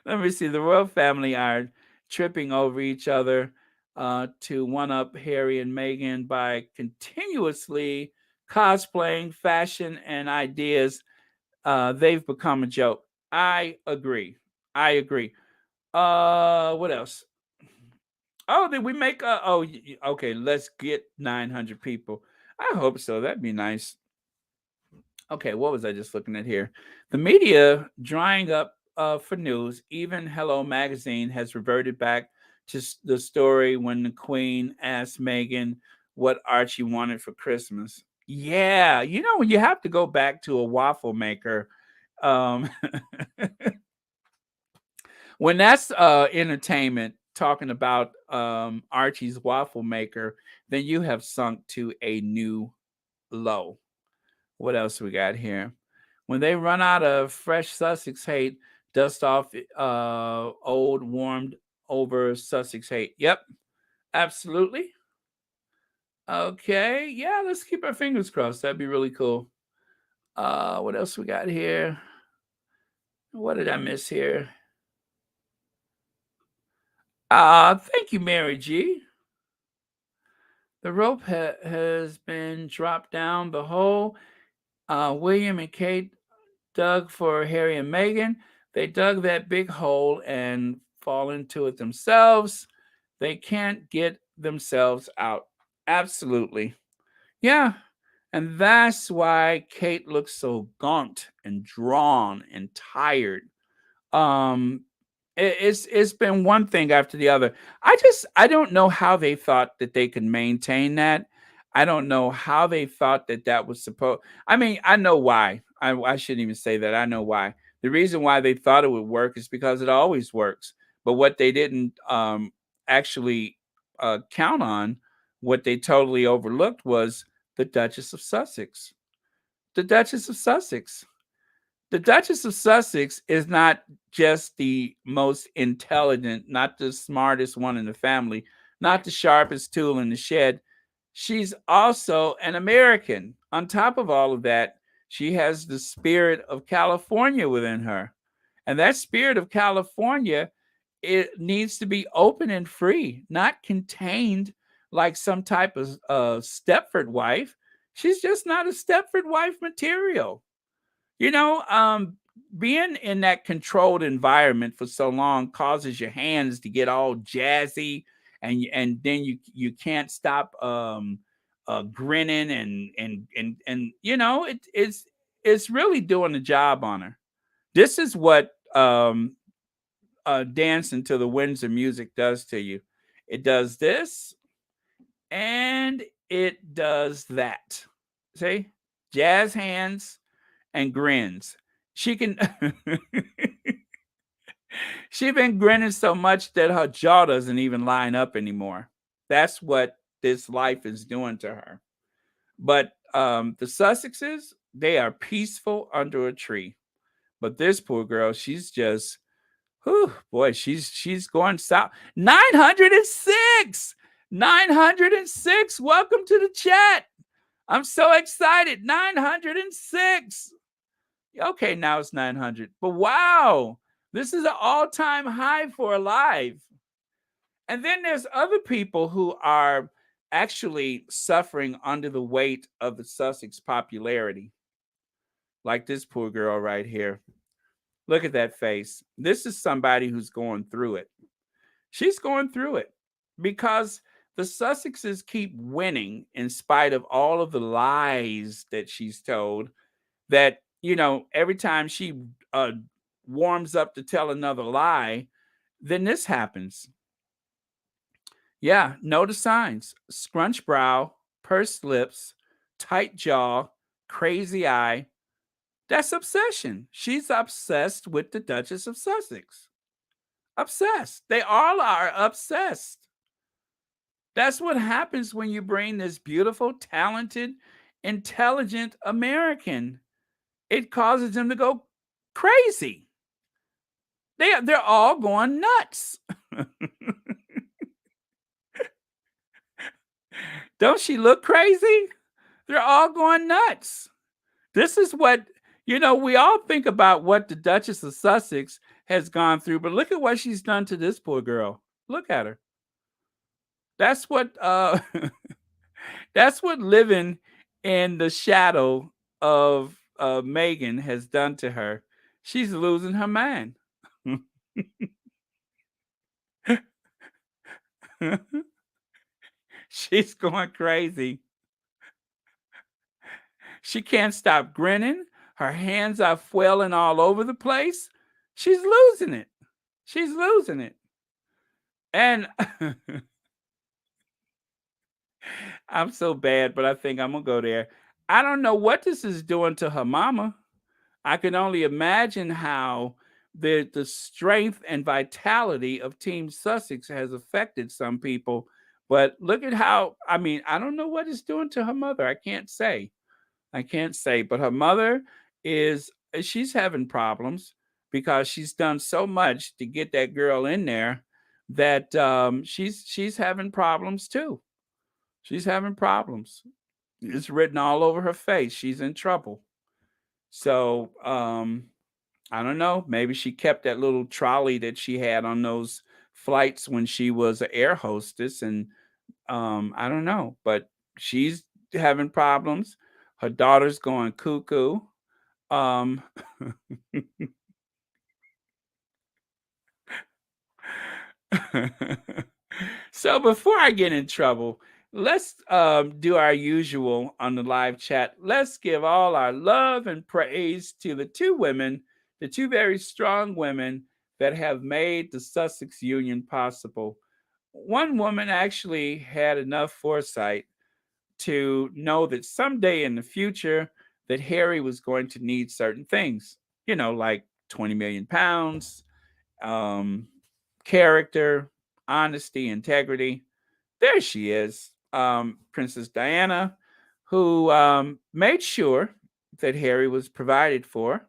Let me see. The royal family are tripping over each other to one up Harry and Meghan by continuously cosplaying fashion and ideas. They've become a joke. I agree. I agree. What else? Oh, did we make a? Oh, okay. Let's get 900 people. I hope so. That'd be nice. Okay, what was I just looking at here? The media drying up for news. Even Hello Magazine has reverted back to the story when the Queen asked Meghan what Archie wanted for Christmas. Yeah, when you have to go back to a waffle maker, um, when that's entertainment, talking about Archie's waffle maker, then you have sunk to a new low. What else we got here? When they run out of fresh Sussex hate, dust off old warmed over Sussex hate. Yep, absolutely. Okay, yeah, let's keep our fingers crossed. That'd be really cool. What else we got here? What did I miss here? Thank you, Mary G. The rope has been dropped down the hole. William and Kate dug for Harry and Meghan. They dug that big hole and fall into it themselves. They can't get themselves out. Absolutely. Yeah. And that's why Kate looks so gaunt and drawn and tired. Um, it's been one thing after the other. I don't know how they thought that they could maintain that. I don't know how they thought that that was supposed. I mean, I know why. I shouldn't even say that. I know why. The reason why they thought it would work is because it always works. But what they didn't actually count on, what they totally overlooked was the Duchess of Sussex. The Duchess of Sussex. The Duchess of Sussex is not just the most intelligent, not the smartest one in the family, not the sharpest tool in the shed. She's also an American. On top of all of that, she has the spirit of California within her. And that spirit of California, it needs to be open and free, not contained like some type of Stepford wife. She's just not a Stepford wife material. You know, being in that controlled environment for so long causes your hands to get all jazzy, and then you can't stop grinning and it's really doing the job on her. This is what dancing to the Windsor music does to you. It does this and it does that. See, jazz hands and grins. She can she been grinning so much that her jaw doesn't even line up anymore. That's what this life is doing to her. But the Sussexes, they are peaceful under a tree. But this poor girl, she's just, whew, boy, she's going south. 906! 906! Welcome to the chat. I'm so excited. 906. Okay, now it's 900. But wow, this is an all-time high for Alive. And then there's other people who are actually suffering under the weight of the Sussex popularity. Like this poor girl right here. Look at that face. This is somebody who's going through it. She's going through it because the Sussexes keep winning in spite of all of the lies that she's told. That, every time she warms up to tell another lie, then this happens. Yeah, notice signs: scrunch brow, pursed lips, tight jaw, crazy eye. That's obsession. She's obsessed with the Duchess of Sussex. Obsessed. They all are obsessed. That's what happens when you bring this beautiful, talented, intelligent American. It causes them to go crazy. They're all going nuts. Don't she look crazy? They're all going nuts. This is what, we all think about what the Duchess of Sussex has gone through, but look at what she's done to this poor girl. Look at her. That's what that's what living in the shadow of Meghan has done to her. She's losing her mind. She's going crazy. She can't stop grinning. Her hands are flailing all over the place. She's losing it. She's losing it. And I'm so bad, but I think I'm going to go there. I don't know what this is doing to her mama. I can only imagine how the strength and vitality of Team Sussex has affected some people. But look at how, I don't know what it's doing to her mother. I can't say. But her mother she's having problems because she's done so much to get that girl in there that she's having problems too. She's having problems. It's written all over her face. She's in trouble. So I don't know. Maybe she kept that little trolley that she had on those flights when she was an air hostess, and I don't know. But she's having problems. Her daughter's going cuckoo. So before I get in trouble, let's do our usual on the live chat. Let's give all our love and praise to the two women, the two very strong women that have made the Sussex Union possible. One woman actually had enough foresight to know that someday in the future that Harry was going to need certain things, like 20 million pounds, character, honesty, integrity. There she is, Princess Diana, who made sure that Harry was provided for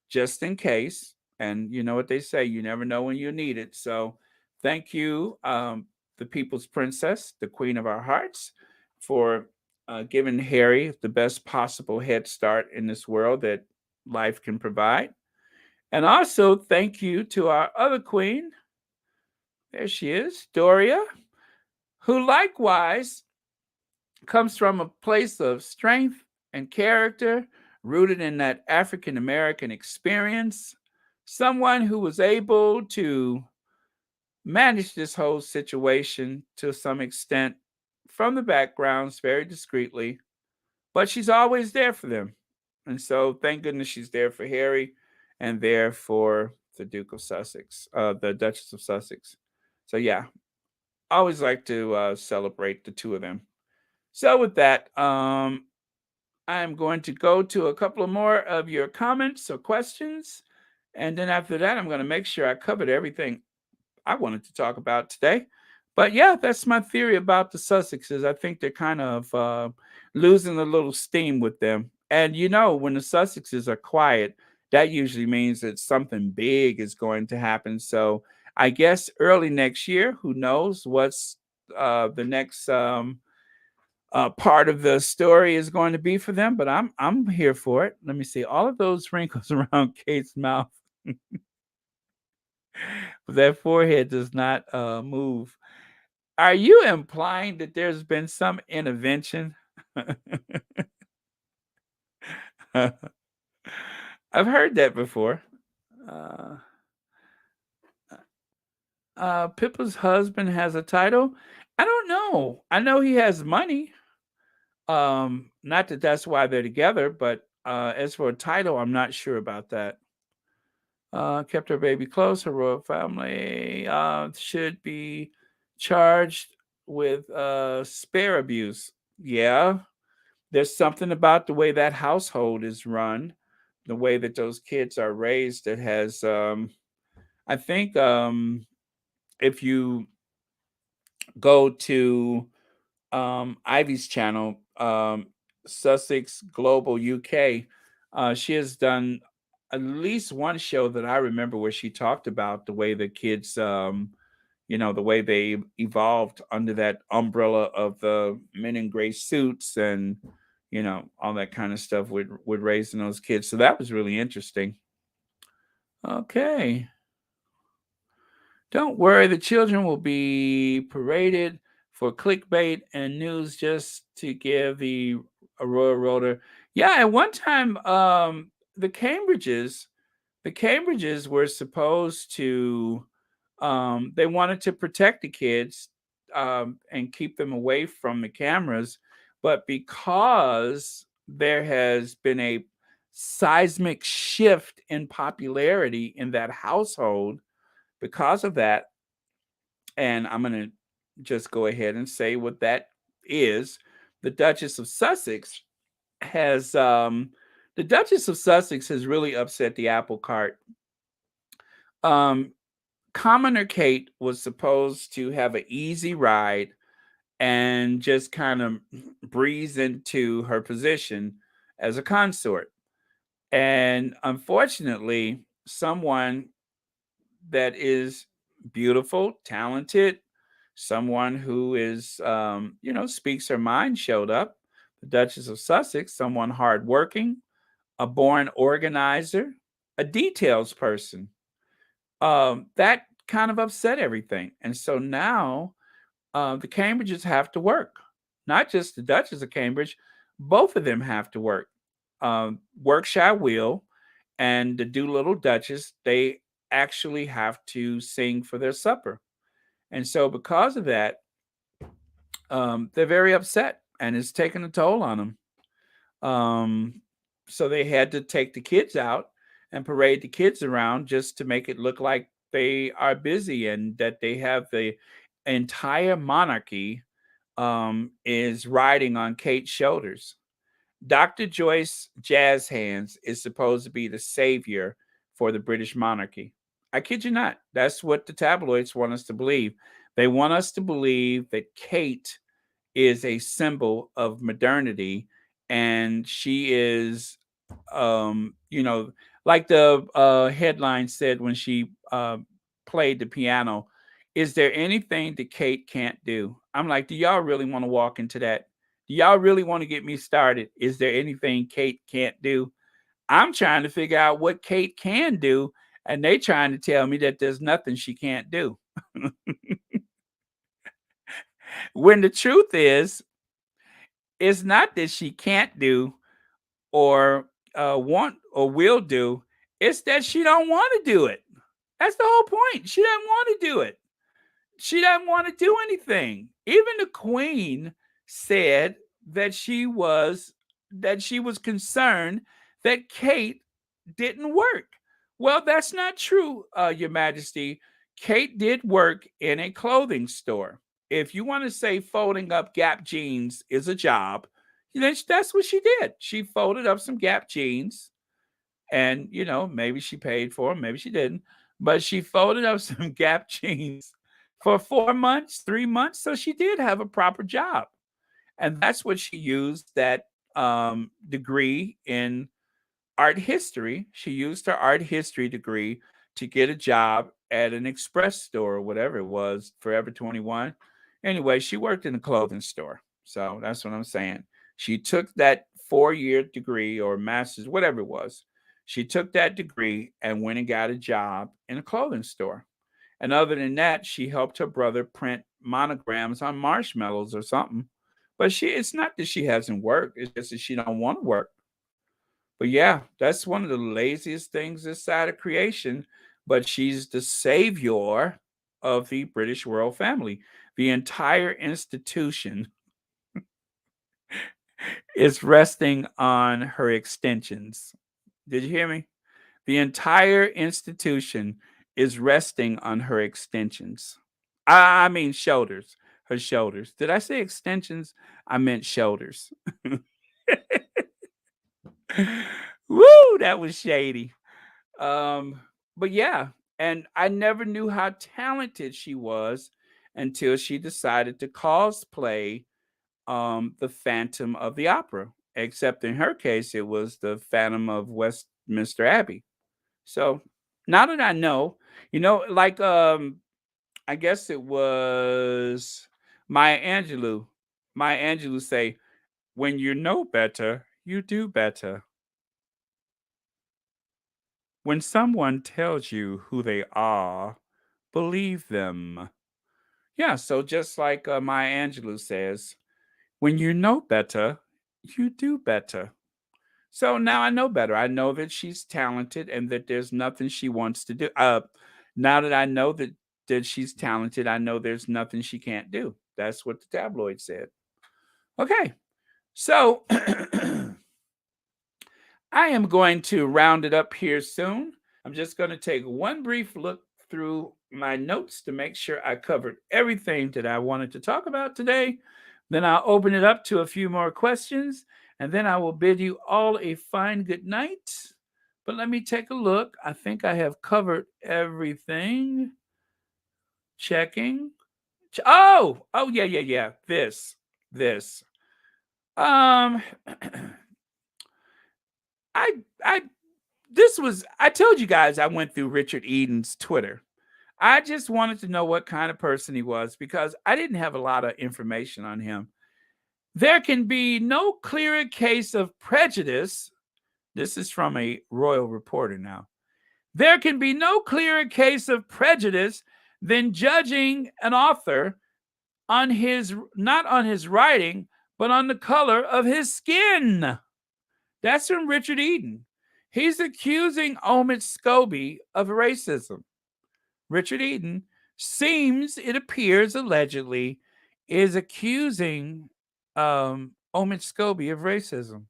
just in case. And you know what they say, you never know when you need it. So thank you, the People's Princess, the Queen of our hearts, for giving Harry the best possible head start in this world that life can provide. And also thank you to our other queen. There she is, Doria, who likewise comes from a place of strength and character rooted in that African American experience. Someone who was able to manage this whole situation to some extent from the backgrounds very discreetly, but she's always there for them. And so thank goodness she's there for Harry and there for the Duke of Sussex, the Duchess of Sussex. So yeah, I always like to celebrate the two of them. So with that, I'm going to go to a couple of more of your comments or questions. And then after that, I'm going to make sure I covered everything I wanted to talk about today. But yeah, that's my theory about the Sussexes. I think they're kind of losing a little steam with them. And when the Sussexes are quiet, that usually means that something big is going to happen. So I guess early next year, who knows what's the next part of the story is going to be for them, but I'm here for it. Let me see. All of those wrinkles around Kate's mouth, that forehead does not move. Are you implying that there's been some intervention? I've heard that before. Uh, Pippa's husband has a title. I don't know. I know he has money. Not that that's why they're together, but as for a title, I'm not sure about that. Kept her baby close. Her royal family should be charged with spare abuse. Yeah, there's something about the way that household is run, the way that those kids are raised that has, I think, if you go to Ivy's channel, Sussex Global UK. She has done at least one show that I remember where she talked about the way the kids, the way they evolved under that umbrella of the men in gray suits and, all that kind of stuff with raising those kids. So that was really interesting. Okay. Don't worry, the children will be paraded for clickbait and news just to give the royal rotor. Yeah, at one time, the Cambridges, the Cambridges were supposed to, they wanted to protect the kids and keep them away from the cameras, but because there has been a seismic shift in popularity in that household because of that, and I'm going to just go ahead and say what that is. The Duchess of Sussex has the Duchess of Sussex has really upset the apple cart. Commoner Kate was supposed to have an easy ride and just kind of breeze into her position as a consort. And unfortunately, someone that is beautiful, talented, someone who is, speaks her mind showed up. The Duchess of Sussex, someone hardworking, a born organizer, a details person. That kind of upset everything. And so now the Cambridges have to work. Not just the Duchess of Cambridge, both of them have to work. Workshire Will and the Doolittle Duchess, they actually have to sing for their supper. And so because of that, they're very upset and it's taken a toll on them. So they had to take the kids out and parade the kids around just to make it look like they are busy and that they have the entire monarchy is riding on Kate's shoulders. Dr. Joyce Jazz Hands is supposed to be the savior for the British monarchy. I kid you not. That's what the tabloids want us to believe. They want us to believe that Kate is a symbol of modernity and she is, like the headline said when she played the piano, is there anything that Kate can't do? I'm like, do y'all really want to walk into that? Do y'all really want to get me started? Is there anything Kate can't do? I'm trying to figure out what Kate can do, and they trying to tell me that there's nothing she can't do. When the truth is, it's not that she can't do or want or will do. It's that she don't want to do it. That's the whole point. She doesn't want to do it. She doesn't want to do anything. Even the Queen said that she was concerned that Kate didn't work. Well, that's not true, Your Majesty. Kate did work in a clothing store. If you want to say folding up Gap jeans is a job, then that's what she did. She folded up some Gap jeans, and maybe she paid for them, maybe she didn't, but she folded up some Gap jeans for 4 months, 3 months. So she did have a proper job, and that's what she used that degree in art history. She used her art history degree to get a job at an express store or whatever it was, Forever 21. Anyway, she worked in a clothing store. So that's what I'm saying. She took that 4-year degree or master's, whatever it was. She took that degree and went and got a job in a clothing store. And other than that, she helped her brother print monograms on marshmallows or something. But it's not that she hasn't worked, it's just that she don't want to work. But yeah, that's one of the laziest things this side of creation. But she's the savior of the British royal family. The entire institution is resting on her extensions. Did you hear me? The entire institution is resting on her extensions. I mean shoulders. Her shoulders. Did I say extensions? I meant shoulders. Woo, that was shady. Um, but yeah, and I never knew how talented she was until she decided to cosplay the Phantom of the Opera. Except in her case, it was the Phantom of Westminster Abbey. So now that I know, like I guess it was Maya Angelou. Maya Angelou say, "When you know better, you do better. When someone tells you who they are, believe them." Yeah, so just like Maya Angelou says, when you know better, you do better. So now I know better. I know that she's talented and that there's nothing she wants to do. Now that I know that she's talented, I know there's nothing she can't do. That's what the tabloid said. Okay. So I am going to round it up here soon. I'm just going to take one brief look through my notes to make sure I covered everything that I wanted to talk about today. Then I'll open it up to a few more questions, and then I will bid you all a fine good night. But let me take a look. I think I have covered everything. Checking. Oh, yeah. This. Um, I I I told you guys I went through Richard Eden's Twitter. I just wanted to know what kind of person he was because I didn't have a lot of information on him. There can be no clearer case of prejudice. This is from a royal reporter now. There can be no clearer case of prejudice than judging an author on his not on his writing, but on the color of his skin. That's from Richard Eden. He's accusing Omid Scobie of racism. Richard Eden it appears, allegedly, is accusing Omid Scobie of racism.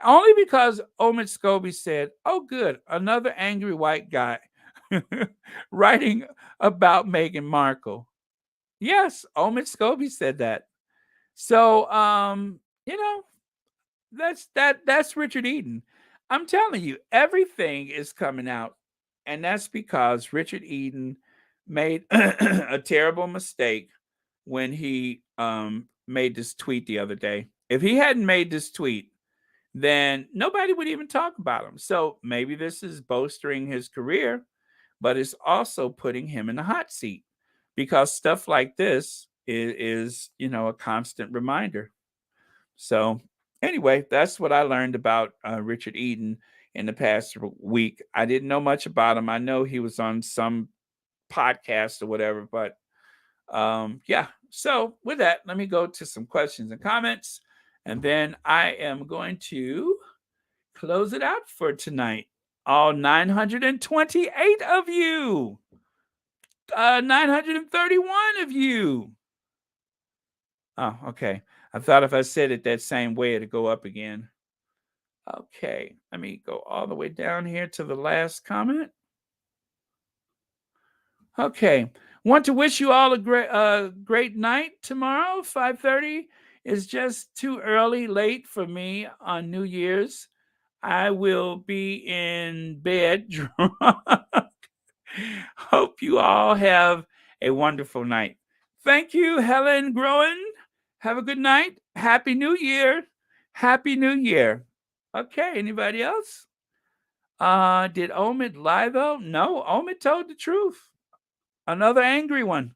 Only because Omid Scobie said, "Oh, good, another angry white guy writing about Meghan Markle." Yes, Omid Scobie said that. So, that's Richard Eden. I'm telling you, everything is coming out, and that's because Richard Eden made a terrible mistake when he made this tweet the other day. If he hadn't made this tweet, then nobody would even talk about him. So maybe this is bolstering his career, but it's also putting him in the hot seat because stuff like this is a constant reminder. So anyway, that's what I learned about Richard Eden in the past week. I didn't know much about him. I know he was on some podcast or whatever, but yeah. So with that, let me go to some questions and comments, and then I am going to close it out for tonight. All 928 of you, 931 of you. Oh, okay. I thought if I said it that same way, it'd go up again. Okay, let me go all the way down here to the last comment. Okay, want to wish you all a great night tomorrow. 5:30 is just too late for me on New Year's. I will be in bed drunk. Hope you all have a wonderful night. Thank you, Helen Groen. Have a good night. Happy New Year. Happy New Year. Okay, anybody else? Did Omid lie though? No, Omid told the truth. Another angry one.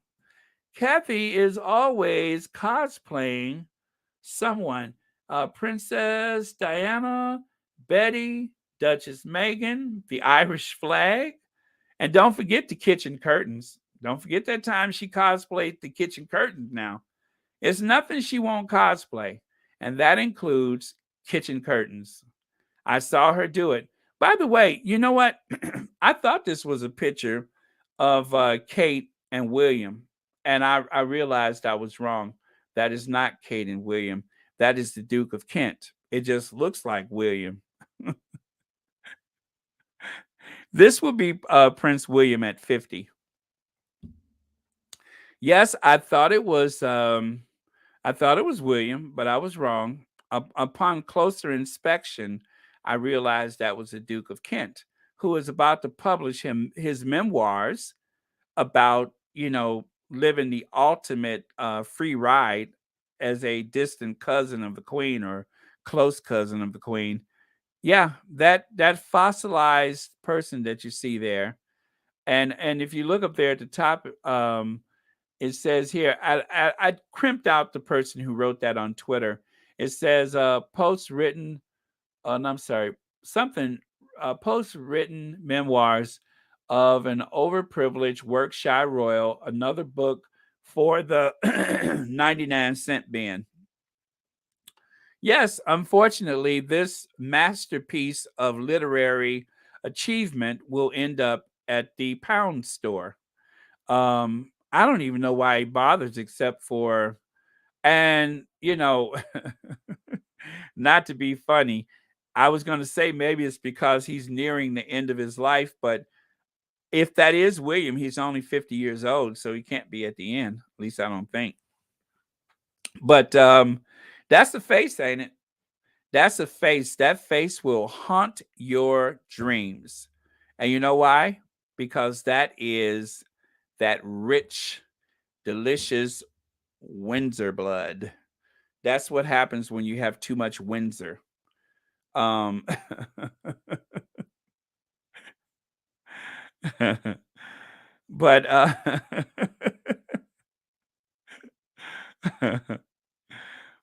Kathy is always cosplaying someone. Princess Diana, Betty, Duchess Meghan, the Irish flag, and don't forget the kitchen curtains. Don't forget that time she cosplayed the kitchen curtains now. It's nothing she won't cosplay, and that includes kitchen curtains. I saw her do it. By the way, you know what? I thought this was a picture of Kate and William, and I realized I was wrong. That is not Kate and William. That is the Duke of Kent. It just looks like William. This would be Prince William at 50. Yes, I thought it was. I thought it was William, but I was wrong. Upon closer inspection, I realized that was the Duke of Kent, who is about to publish his memoirs about, living the ultimate free ride as a distant cousin of the Queen or close cousin of the Queen. Yeah, that fossilized person that you see there, and if you look up there at the top, it says here, I crimped out the person who wrote that on Twitter. It says, post written, no, I'm sorry, something, post written memoirs of an overprivileged work-shy royal, another book for the 99-cent bin. Yes, unfortunately, this masterpiece of literary achievement will end up at the pound store. I don't even know why he bothers except for, and not to be funny, I was going to say maybe it's because he's nearing the end of his life, but if that is William, he's only 50 years old, so he can't be at the end. At least I don't think. But that's the face, ain't it? That's a face. That face will haunt your dreams. And you know why? Because that is that rich, delicious Windsor blood. That's what happens when you have too much Windsor. Um, but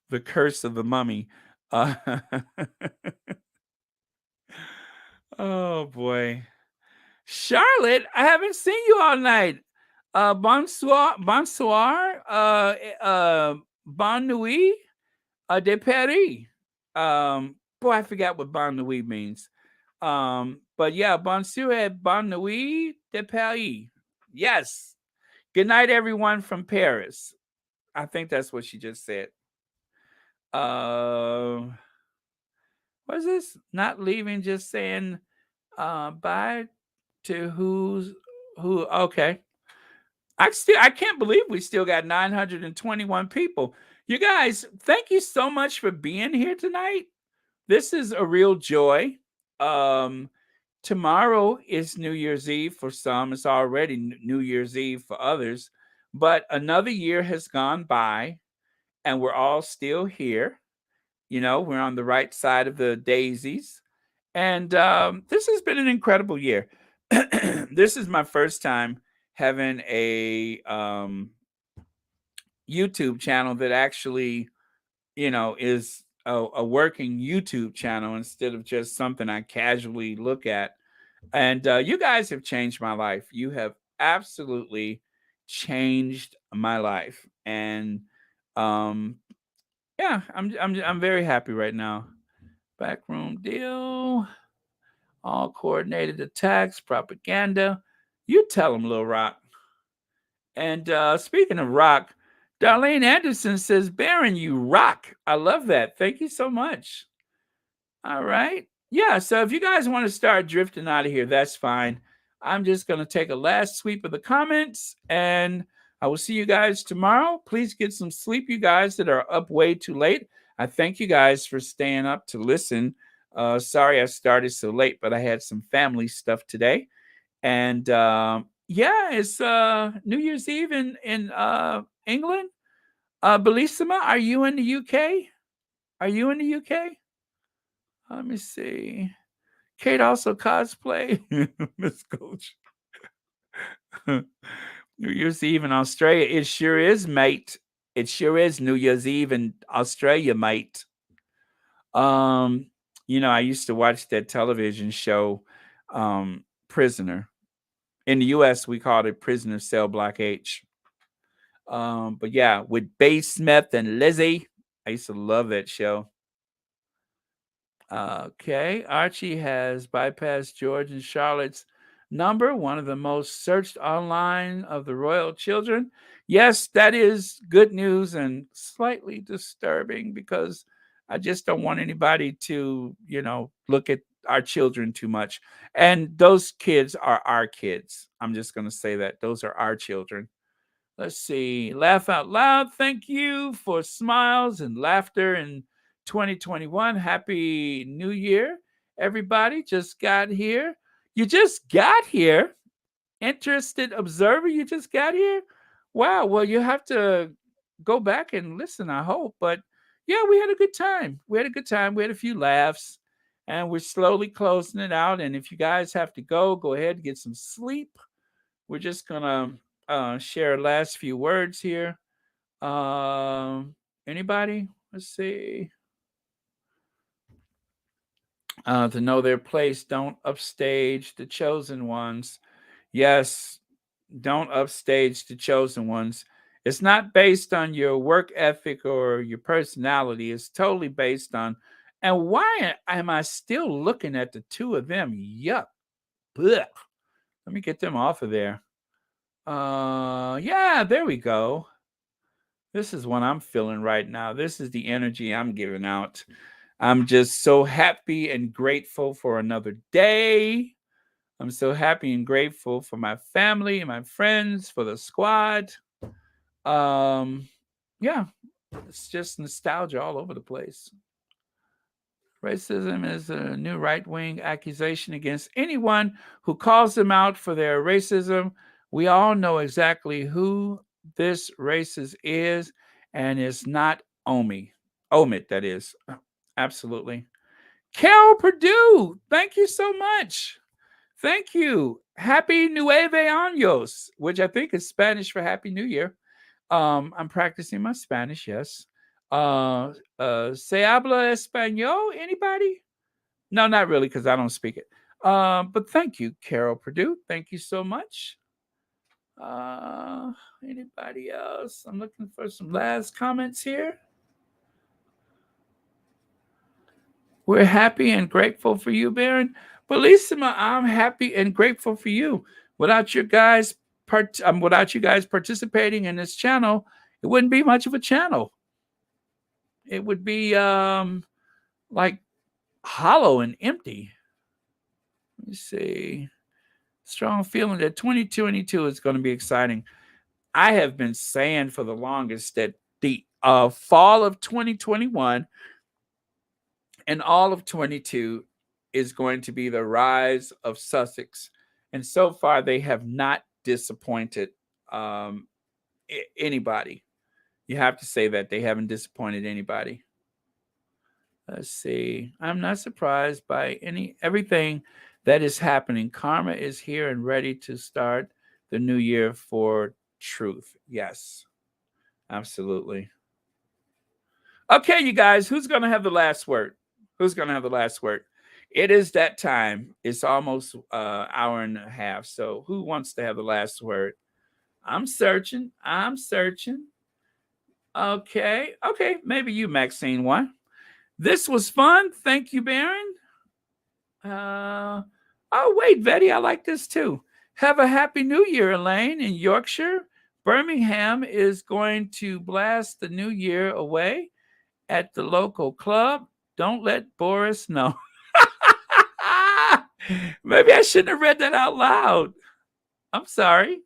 the curse of the mummy. Uh, oh boy, Charlotte, I haven't seen you all night. Bonsoir, bonsoir, bonne nuit, de Paris. Boy, I forgot what bonne nuit means. But yeah, bonsoir et bonne nuit de Paris. Yes. Good night, everyone from Paris. I think that's what she just said. Uh, what is this? Not leaving, just saying bye to who. Okay. I can't believe we still got 921 people. You guys, thank you so much for being here tonight. This is a real joy. Um, Tomorrow is New Year's Eve for some. It's already New Year's Eve for others. But another year has gone by, and we're all still here. We're on the right side of the daisies. And this has been an incredible year. This is my first time having a YouTube channel that actually, is a working YouTube channel instead of just something I casually look at. And you guys have changed my life. You have absolutely changed my life. And yeah, I'm very happy right now. Backroom deal, all coordinated attacks, propaganda. You tell them, Lil Rock. And speaking of rock, Darlene Anderson says, Baron, you rock. I love that. Thank you so much. All right. Yeah. So if you guys want to start drifting out of here, that's fine. I'm just going to take a last sweep of the comments and I will see you guys tomorrow. Please get some sleep, you guys that are up way too late. I thank you guys for staying up to listen. Sorry I started so late, but I had some family stuff today. And yeah, it's New Year's Eve in England. Bellissima, are you in the UK? Are you in the UK? Let me see. Kate also cosplay. Miss Coach. New Year's Eve in Australia. It sure is, mate. It sure is New Year's Eve in Australia, mate. Um, I used to watch that television show, Prisoner. In the US, we called it Prisoner Cell Block H. But yeah, with Bay Smith and Lizzie. I used to love that show. Okay, Archie has bypassed George and Charlotte's number, one of the most searched online of the royal children. Yes, that is good news and slightly disturbing because I just don't want anybody to, look at our children too much. And those kids are our kids. I'm just going to say that. Those are our children. Let's see. Laugh out loud. Thank you for smiles and laughter in 2021. Happy New Year, everybody. Just got here. You just got here. Interested observer, you just got here. Wow. Well, you have to go back and listen, I hope. But yeah, we had a good time. We had a good time. We had a few laughs, and we're slowly closing it out. And if you guys have to go ahead and get some sleep. We're just gonna share last few words here. Anybody? Let's see. To know their place, don't upstage the chosen ones. Yes, don't upstage the chosen ones. It's not based on your work ethic or your personality. It's totally based on. And why am I still looking at the two of them? Yuck. Blech. Let me get them off of there. Yeah, there we go. This is what I'm feeling right now. This is the energy I'm giving out. I'm just so happy and grateful for another day. I'm so happy and grateful for my family and my friends, for the squad. Yeah, it's just nostalgia all over the place. Racism is a new right-wing accusation against anyone who calls them out for their racism. We all know exactly who this racist is, and it's not Omit, that is. Absolutely. Carol Purdue, thank you so much. Thank you. Happy Nueve Años, which I think is Spanish for Happy New Year. I'm practicing my Spanish, yes. Se habla español? Anybody? No, not really, because I don't speak it. But thank you, Carol Purdue. Thank you so much. Anybody else? I'm looking for some last comments here. We're happy and grateful for you, Baron. Bellissima, I'm happy and grateful for you. Without you guys, without you guys participating in this channel, it wouldn't be much of a channel. It would be like hollow and empty. Let me see. Strong feeling that 2022 is going to be exciting. I have been saying for the longest that the fall of 2021 and all of 22 is going to be the rise of Sussex. And so far, they have not disappointed anybody. You have to say that they haven't disappointed anybody. Let's see. I'm not surprised by everything that is happening. Karma is here and ready to start the new year for truth. Yes, absolutely. Okay, you guys, who's going to have the last word? Who's going to have the last word? It is that time. It's almost an hour and a half. So who wants to have the last word? I'm searching. Okay. Maybe you, Maxine, one. This was fun. Thank you, Baron. Oh, wait, Betty, I like this too. Have a happy new year, Elaine, in Yorkshire. Birmingham is going to blast the new year away at the local club. Don't let Boris know. Maybe I shouldn't have read that out loud. I'm sorry.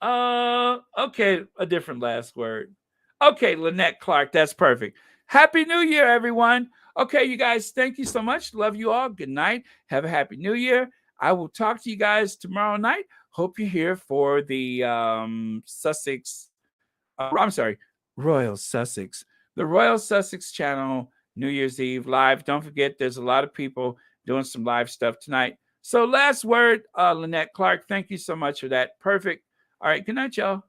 Okay, a different last word. Okay, Lynette Clark, that's perfect. Happy New Year, everyone. Okay, you guys, thank you so much. Love you all. Good night. Have a happy New Year. I will talk to you guys tomorrow night. Hope you're here for the Sussex. I'm sorry, Royal Sussex. The Royal Sussex channel, New Year's Eve live. Don't forget, there's a lot of people doing some live stuff tonight. So last word, Lynette Clark, thank you so much for that. Perfect. All right, good night, y'all.